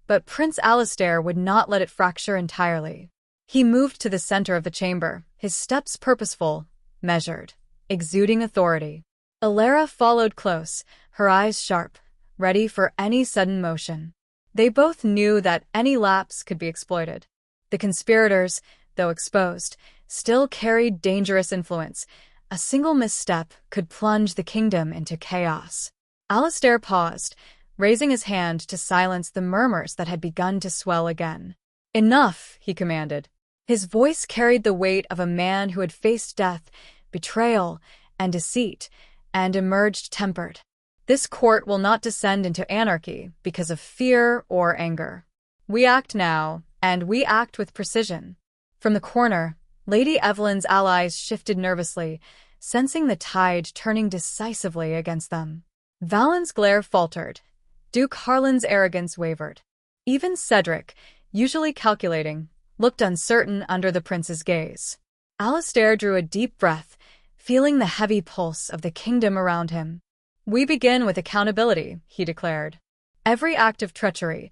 but Prince Alistair would not let it fracture entirely. He moved to the center of the chamber, his steps purposeful, measured, exuding authority. Alara followed close, her eyes sharp, ready for any sudden motion. They both knew that any lapse could be exploited. The conspirators, though exposed, still carried dangerous influence. A single misstep could plunge the kingdom into chaos. Alistair paused, raising his hand to silence the murmurs that had begun to swell again. "Enough," he commanded. His voice carried the weight of a man who had faced death, betrayal, and deceit, and emerged tempered. This court will not descend into anarchy because of fear or anger. We act now, and we act with precision. From the corner, Lady Evelyn's allies shifted nervously, sensing the tide turning decisively against them. Valen's glare faltered. Duke Harlan's arrogance wavered. Even Cedric, usually calculating, looked uncertain under the prince's gaze. Alistair drew a deep breath, feeling the heavy pulse of the kingdom around him. "We begin with accountability," he declared. "Every act of treachery,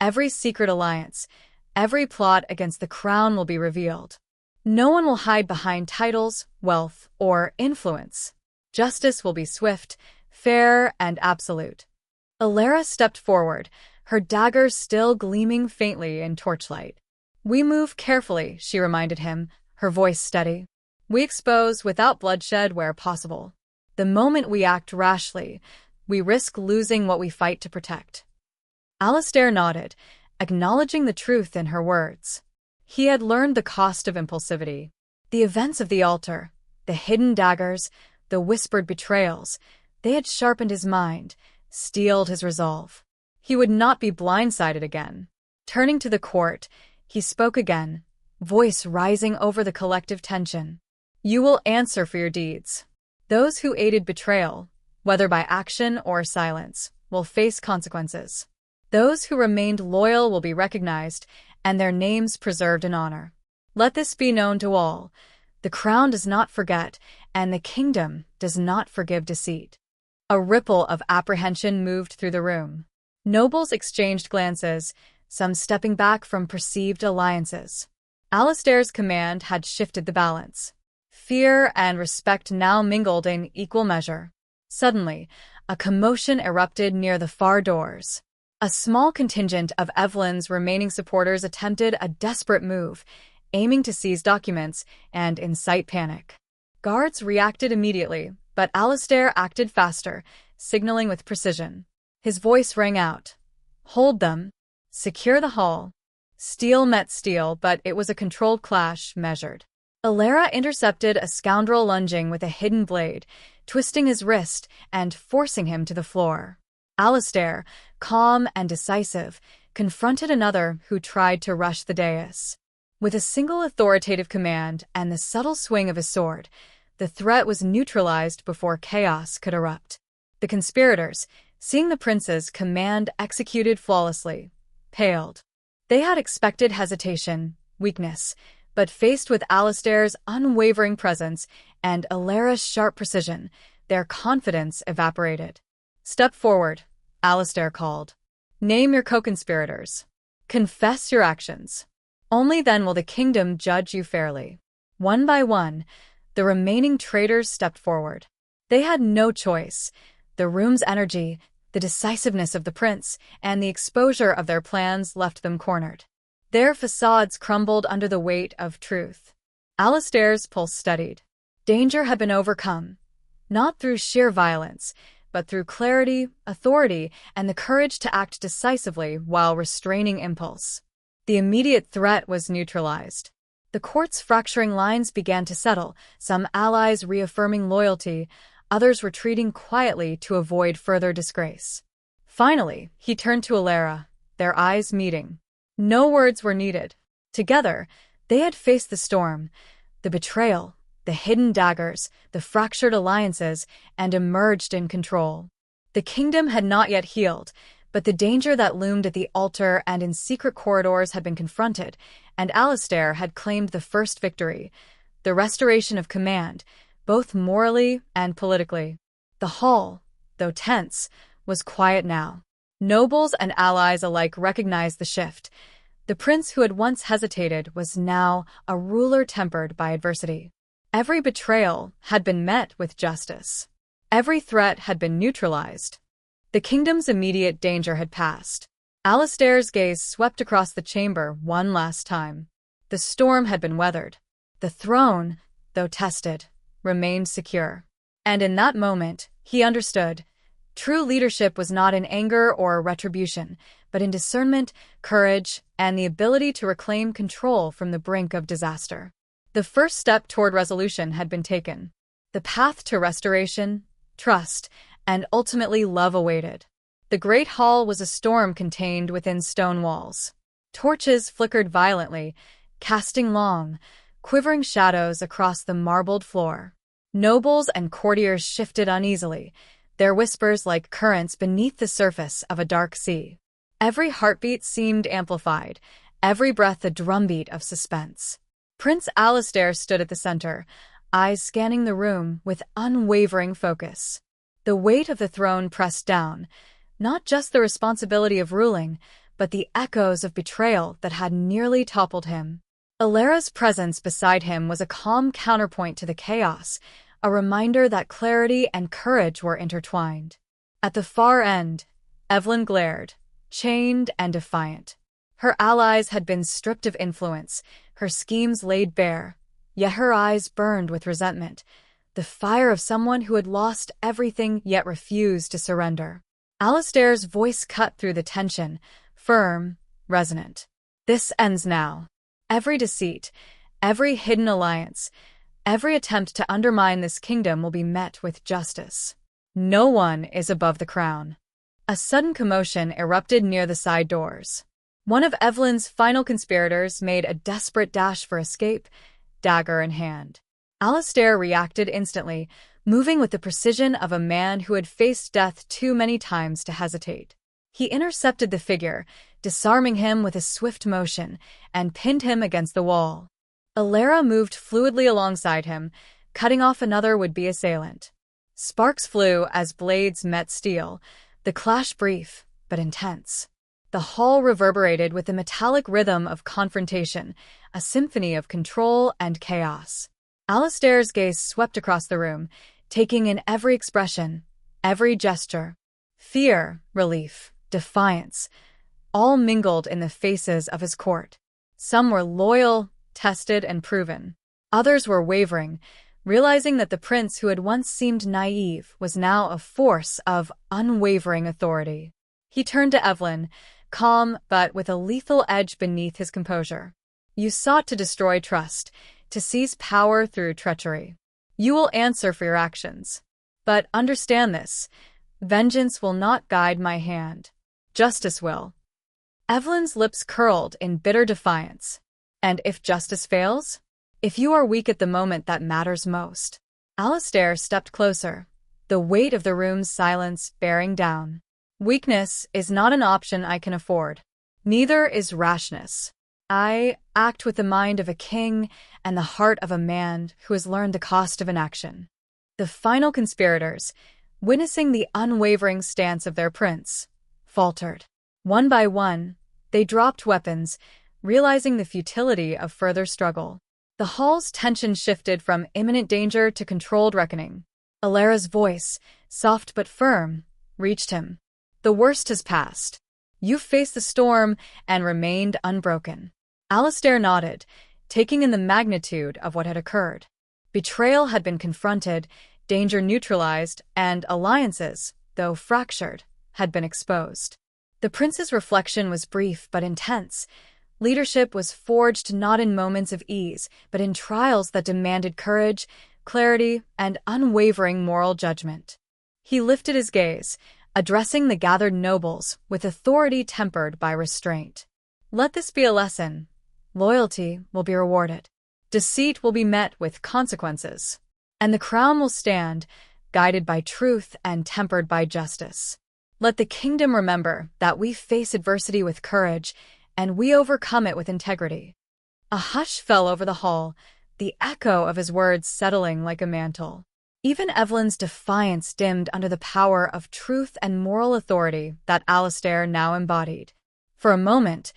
every secret alliance, every plot against the crown will be revealed. No one will hide behind titles, wealth, or influence. Justice will be swift, fair, and absolute." Alara stepped forward, her dagger still gleaming faintly in torchlight. "We move carefully," she reminded him, her voice steady. "We expose without bloodshed where possible. The moment we act rashly, we risk losing what we fight to protect." Alistair nodded, acknowledging the truth in her words. He had learned the cost of impulsivity. The events of the altar, the hidden daggers, the whispered betrayals, they had sharpened his mind, steeled his resolve. He would not be blindsided again. Turning to the court, he spoke again, voice rising over the collective tension. "You will answer for your deeds. Those who aided betrayal, whether by action or silence, will face consequences. Those who remained loyal will be recognized and their names preserved in honor. Let this be known to all. The crown does not forget, and the kingdom does not forgive deceit." A ripple of apprehension moved through the room. Nobles exchanged glances, some stepping back from perceived alliances. Alistair's command had shifted the balance. Fear and respect now mingled in equal measure. Suddenly, a commotion erupted near the far doors. A small contingent of Evelyn's remaining supporters attempted a desperate move, aiming to seize documents and incite panic. Guards reacted immediately, but Alistair acted faster, signaling with precision. His voice rang out. "Hold them. Secure the hall." Steel met steel, but it was a controlled clash, measured. Alara intercepted a scoundrel lunging with a hidden blade, twisting his wrist and forcing him to the floor. Alistair, calm and decisive, confronted another who tried to rush the dais. With a single authoritative command and the subtle swing of his sword, the threat was neutralized before chaos could erupt. The conspirators, seeing the prince's command executed flawlessly, paled. They had expected hesitation, weakness, but faced with Alistair's unwavering presence and Alara's sharp precision, their confidence evaporated. "Step forward," Alistair called. "Name your co-conspirators. Confess your actions. Only then will the kingdom judge you fairly." One by one, the remaining traitors stepped forward. They had no choice. The room's energy, the decisiveness of the prince, and the exposure of their plans left them cornered. Their facades crumbled under the weight of truth. Alistair's pulse steadied. Danger had been overcome, not through sheer violence, but through clarity, authority, and the courage to act decisively while restraining impulse. The immediate threat was neutralized. The court's fracturing lines began to settle, some allies reaffirming loyalty, others retreating quietly to avoid further disgrace. Finally, he turned to Alara, their eyes meeting. No words were needed. Together, they had faced the storm, the betrayal, the hidden daggers, the fractured alliances, and emerged in control. The kingdom had not yet healed, but the danger that loomed at the altar and in secret corridors had been confronted, and Alastair had claimed the first victory, the restoration of command, both morally and politically. The hall, though tense, was quiet now. Nobles and allies alike recognized the shift. The prince who had once hesitated was now a ruler tempered by adversity. Every betrayal had been met with justice. Every threat had been neutralized. The kingdom's immediate danger had passed. Alastair's gaze swept across the chamber one last time. The storm had been weathered. The throne, though tested, remained secure. And in that moment, he understood. True leadership was not in anger or retribution, but in discernment, courage, and the ability to reclaim control from the brink of disaster. The first step toward resolution had been taken. The path to restoration, trust, and ultimately love awaited. The great hall was a storm contained within stone walls. Torches flickered violently, casting long, quivering shadows across the marbled floor. Nobles and courtiers shifted uneasily, their whispers like currents beneath the surface of a dark sea. Every heartbeat seemed amplified, every breath a drumbeat of suspense. Prince Alastair stood at the center, eyes scanning the room with unwavering focus. The weight of the throne pressed down, not just the responsibility of ruling, but the echoes of betrayal that had nearly toppled him. Alara's presence beside him was a calm counterpoint to the chaos, a reminder that clarity and courage were intertwined. At the far end, Evelyn glared, chained and defiant. Her allies had been stripped of influence, her schemes laid bare, yet her eyes burned with resentment, the fire of someone who had lost everything yet refused to surrender. Alastair's voice cut through the tension, firm, resonant. This ends now. Every deceit, every hidden alliance, every attempt to undermine this kingdom will be met with justice. No one is above the crown. A sudden commotion erupted near the side doors. One of Evelyn's final conspirators made a desperate dash for escape, dagger in hand. Alastair reacted instantly, moving with the precision of a man who had faced death too many times to hesitate. He intercepted the figure, disarming him with a swift motion, and pinned him against the wall. Alara moved fluidly alongside him, cutting off another would-be assailant. Sparks flew as blades met steel, the clash brief but intense. The hall reverberated with the metallic rhythm of confrontation, a symphony of control and chaos. Alastair's gaze swept across the room, taking in every expression, every gesture. Fear, relief, defiance, all mingled in the faces of his court. Some were loyal, tested, and proven. Others were wavering, realizing that the prince who had once seemed naive was now a force of unwavering authority. He turned to Evelyn, calm but with a lethal edge beneath his composure. You sought to destroy trust, to seize power through treachery. You will answer for your actions. But understand this, vengeance will not guide my hand. Justice will. Evelyn's lips curled in bitter defiance. And if justice fails? If you are weak at the moment that matters most? Alastair stepped closer, the weight of the room's silence bearing down. Weakness is not an option I can afford. Neither is rashness. I act with the mind of a king and the heart of a man who has learned the cost of inaction. The final conspirators, witnessing the unwavering stance of their prince, faltered. One by one, they dropped weapons, realizing the futility of further struggle. The hall's tension shifted from imminent danger to controlled reckoning. Alara's voice, soft but firm, reached him. The worst has passed. You faced the storm and remained unbroken. Alastair nodded, taking in the magnitude of what had occurred. Betrayal had been confronted, danger neutralized, and alliances, though fractured, had been exposed. The prince's reflection was brief but intense. Leadership was forged not in moments of ease, but in trials that demanded courage, clarity, and unwavering moral judgment. He lifted his gaze, addressing the gathered nobles with authority tempered by restraint. Let this be a lesson. Loyalty will be rewarded. Deceit will be met with consequences. And the crown will stand, guided by truth and tempered by justice. Let the kingdom remember that we face adversity with courage, and we overcome it with integrity. A hush fell over the hall, the echo of his words settling like a mantle. Even Evelyn's defiance dimmed under the power of truth and moral authority that Alistair now embodied. For a moment,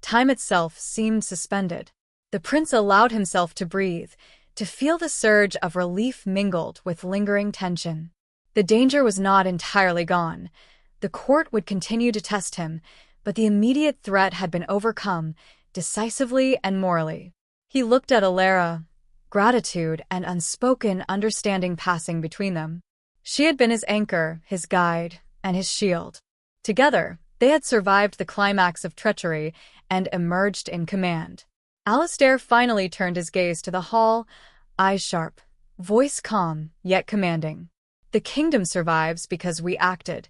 time itself seemed suspended. The prince allowed himself to breathe, to feel the surge of relief mingled with lingering tension. The danger was not entirely gone. The court would continue to test him, but the immediate threat had been overcome, decisively and morally. He looked at Alara, gratitude and unspoken understanding passing between them. She had been his anchor, his guide, and his shield. Together, they had survived the climax of treachery and emerged in command. Alistair finally turned his gaze to the hall, eyes sharp, voice calm, yet commanding. The kingdom survives because we acted,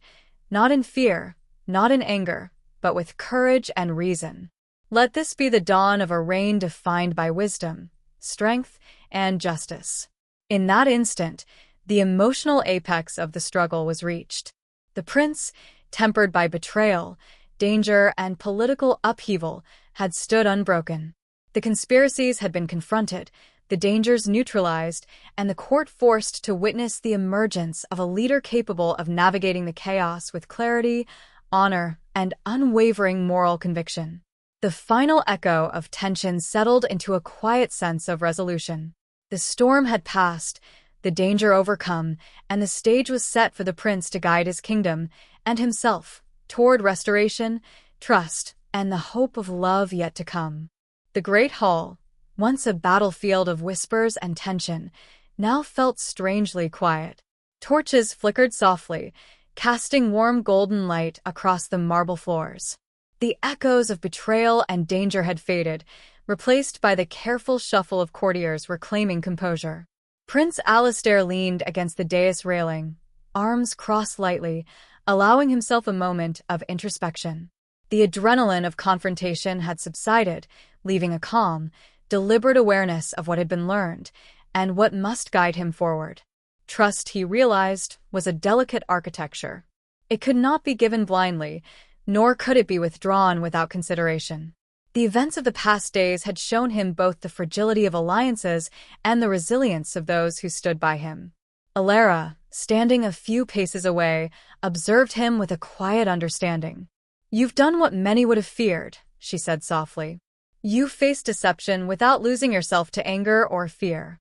not in fear, not in anger, but with courage and reason. Let this be the dawn of a reign defined by wisdom, strength, and justice. In that instant, the emotional apex of the struggle was reached. The prince, tempered by betrayal, danger, and political upheaval, had stood unbroken. The conspiracies had been confronted, the dangers neutralized, and the court forced to witness the emergence of a leader capable of navigating the chaos with clarity, honor, and unwavering moral conviction. The final echo of tension settled into a quiet sense of resolution. The storm had passed, the danger overcome, and the stage was set for the prince to guide his kingdom, and himself, toward restoration, trust, and the hope of love yet to come. The great hall, once a battlefield of whispers and tension, now felt strangely quiet. Torches flickered softly, casting warm golden light across the marble floors. The echoes of betrayal and danger had faded, replaced by the careful shuffle of courtiers reclaiming composure. Prince Alistair leaned against the dais railing, arms crossed lightly, allowing himself a moment of introspection. The adrenaline of confrontation had subsided, leaving a calm, deliberate awareness of what had been learned and what must guide him forward. Trust, he realized, was a delicate architecture. It could not be given blindly, nor could it be withdrawn without consideration. The events of the past days had shown him both the fragility of alliances and the resilience of those who stood by him. Alara, standing a few paces away, observed him with a quiet understanding. "You've done what many would have feared," she said softly. "You faced deception without losing yourself to anger or fear."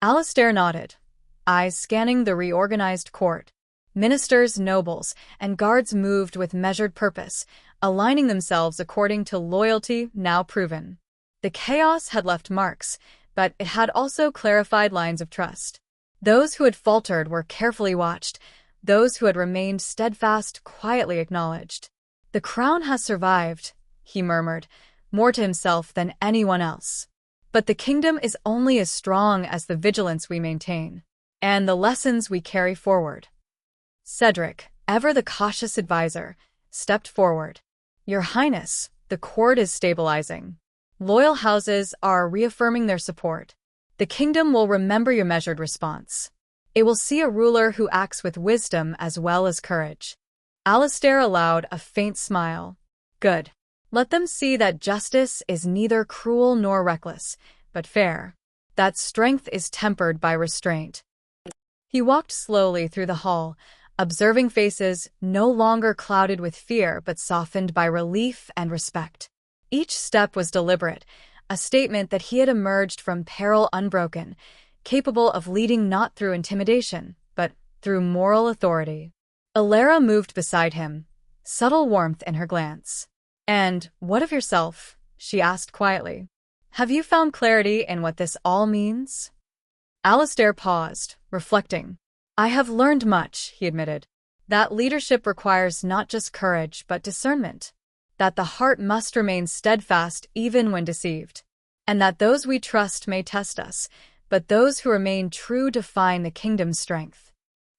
Alistair nodded, eyes scanning the reorganized court. Ministers, nobles, and guards moved with measured purpose, aligning themselves according to loyalty now proven. The chaos had left marks, but it had also clarified lines of trust. Those who had faltered were carefully watched, those who had remained steadfast quietly acknowledged. "The crown has survived," he murmured, more to himself than anyone else. "But the kingdom is only as strong as the vigilance we maintain, and the lessons we carry forward." Cedric, ever the cautious advisor, stepped forward. "Your Highness, the court is stabilizing. Loyal houses are reaffirming their support. The kingdom will remember your measured response. It will see a ruler who acts with wisdom as well as courage." Alistair allowed a faint smile. "Good. Let them see that justice is neither cruel nor reckless, but fair. That strength is tempered by restraint." He walked slowly through the hall, observing faces no longer clouded with fear but softened by relief and respect. Each step was deliberate, a statement that he had emerged from peril unbroken, capable of leading not through intimidation, but through moral authority. Alara moved beside him, subtle warmth in her glance. "And what of yourself?" she asked quietly. "Have you found clarity in what this all means?" Alistair paused, reflecting. "I have learned much," he admitted. "That leadership requires not just courage but discernment. That the heart must remain steadfast even when deceived. And that those we trust may test us, but those who remain true define the kingdom's strength."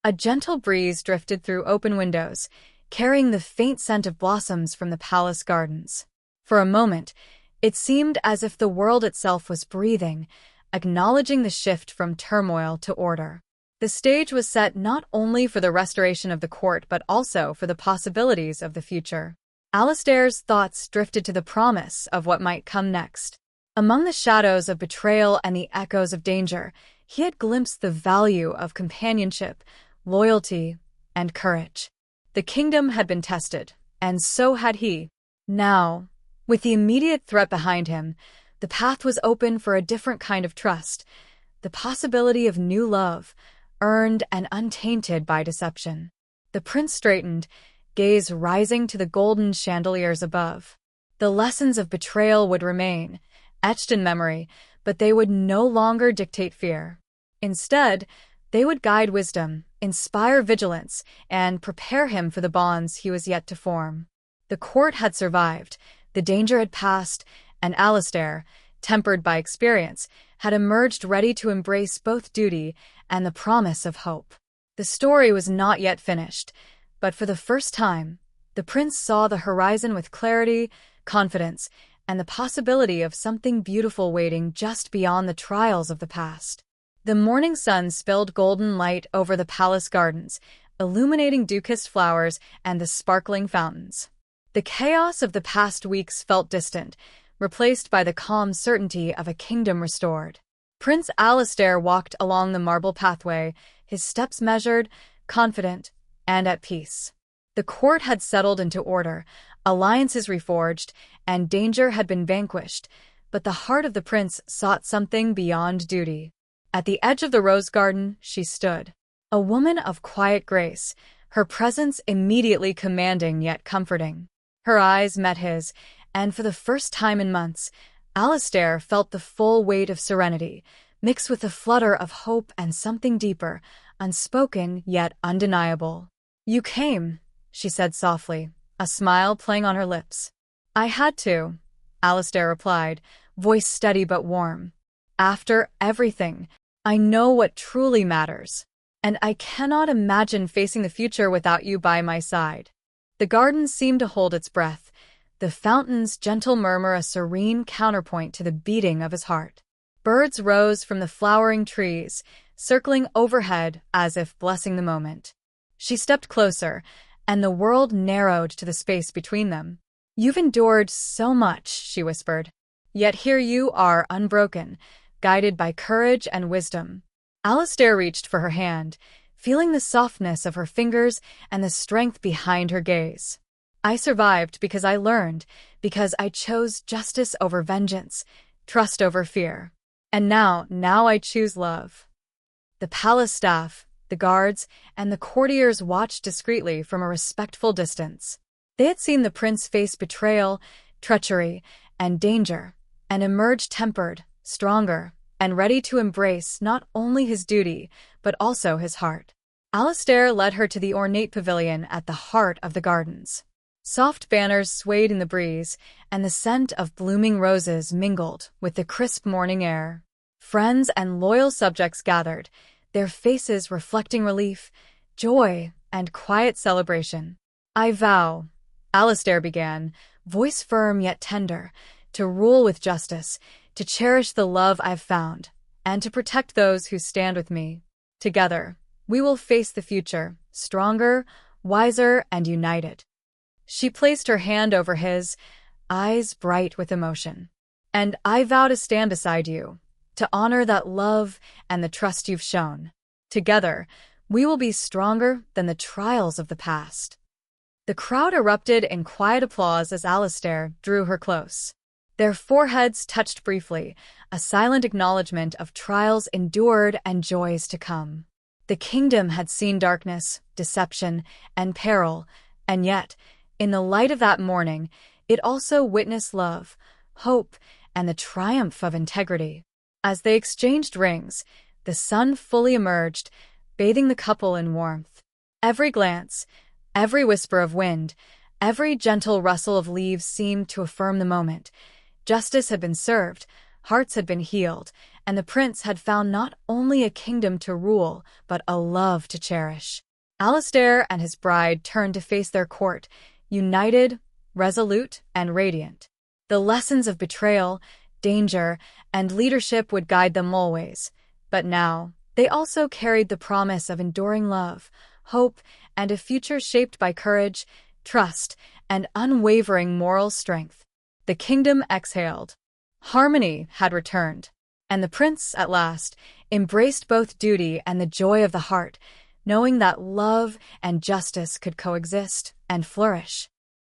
A gentle breeze drifted through open windows, carrying the faint scent of blossoms from the palace gardens. For a moment, it seemed as if the world itself was breathing, acknowledging the shift from turmoil to order. The stage was set not only for the restoration of the court but also for the possibilities of the future. Alistair's thoughts drifted to the promise of what might come next. Among the shadows of betrayal and the echoes of danger, he had glimpsed the value of companionship, loyalty, and courage. The kingdom had been tested, and so had he. Now, with the immediate threat behind him, the path was open for a different kind of trust, the possibility of new love, earned and untainted by deception. The prince straightened, gaze rising to the golden chandeliers above. The lessons of betrayal would remain, etched in memory, but they would no longer dictate fear. Instead, they would guide wisdom, inspire vigilance, and prepare him for the bonds he was yet to form. The court had survived, the danger had passed, and Alistair, tempered by experience, had emerged ready to embrace both duty and the promise of hope. The story was not yet finished, but for the first time, the prince saw the horizon with clarity, confidence, and the possibility of something beautiful waiting just beyond the trials of the past. The morning sun spilled golden light over the palace gardens, illuminating dew-kissed flowers and the sparkling fountains. The chaos of the past weeks felt distant, replaced by the calm certainty of a kingdom restored. Prince Alistair walked along the marble pathway, his steps measured, confident, and at peace. The court had settled into order, alliances reforged, and danger had been vanquished, but the heart of the prince sought something beyond duty. At the edge of the rose garden, she stood. A woman of quiet grace, her presence immediately commanding yet comforting. Her eyes met his, and for the first time in months, Alistair felt the full weight of serenity, mixed with a flutter of hope and something deeper, unspoken yet undeniable. "You came," she said softly, a smile playing on her lips. "I had to," Alistair replied, voice steady but warm. "After everything, I know what truly matters, and I cannot imagine facing the future without you by my side." The garden seemed to hold its breath, the fountain's gentle murmur a serene counterpoint to the beating of his heart. Birds rose from the flowering trees, circling overhead as if blessing the moment. She stepped closer, and the world narrowed to the space between them. "You've endured so much," she whispered. "Yet here you are unbroken, guided by courage and wisdom." Alistair reached for her hand, feeling the softness of her fingers and the strength behind her gaze. "I survived because I learned, because I chose justice over vengeance, trust over fear. And now I choose love." The palace staff, the guards, and the courtiers watched discreetly from a respectful distance. They had seen the prince face betrayal, treachery, and danger, and emerge tempered, stronger, and ready to embrace not only his duty, but also his heart. Alistair led her to the ornate pavilion at the heart of the gardens. Soft banners swayed in the breeze, and the scent of blooming roses mingled with the crisp morning air. Friends and loyal subjects gathered, their faces reflecting relief, joy, and quiet celebration. "I vow," Alistair began, voice firm yet tender, "to rule with justice, to cherish the love I've found, and to protect those who stand with me. Together, we will face the future, stronger, wiser, and united." She placed her hand over his, eyes bright with emotion. "And I vow to stand beside you, to honor that love and the trust you've shown. Together, we will be stronger than the trials of the past." The crowd erupted in quiet applause as Alistair drew her close. Their foreheads touched briefly, a silent acknowledgement of trials endured and joys to come. The kingdom had seen darkness, deception, and peril, and yet, in the light of that morning, it also witnessed love, hope, and the triumph of integrity. As they exchanged rings, the sun fully emerged, bathing the couple in warmth. Every glance, every whisper of wind, every gentle rustle of leaves seemed to affirm the moment. Justice had been served, hearts had been healed, and the prince had found not only a kingdom to rule, but a love to cherish. Alistair and his bride turned to face their court, united, resolute, and radiant. The lessons of betrayal, danger, and leadership would guide them always, but now they also carried the promise of enduring love, hope, and a future shaped by courage, trust, and unwavering moral strength. The kingdom exhaled. Harmony had returned, and the prince, at last, embraced both duty and the joy of the heart, knowing that love and justice could coexist and flourish.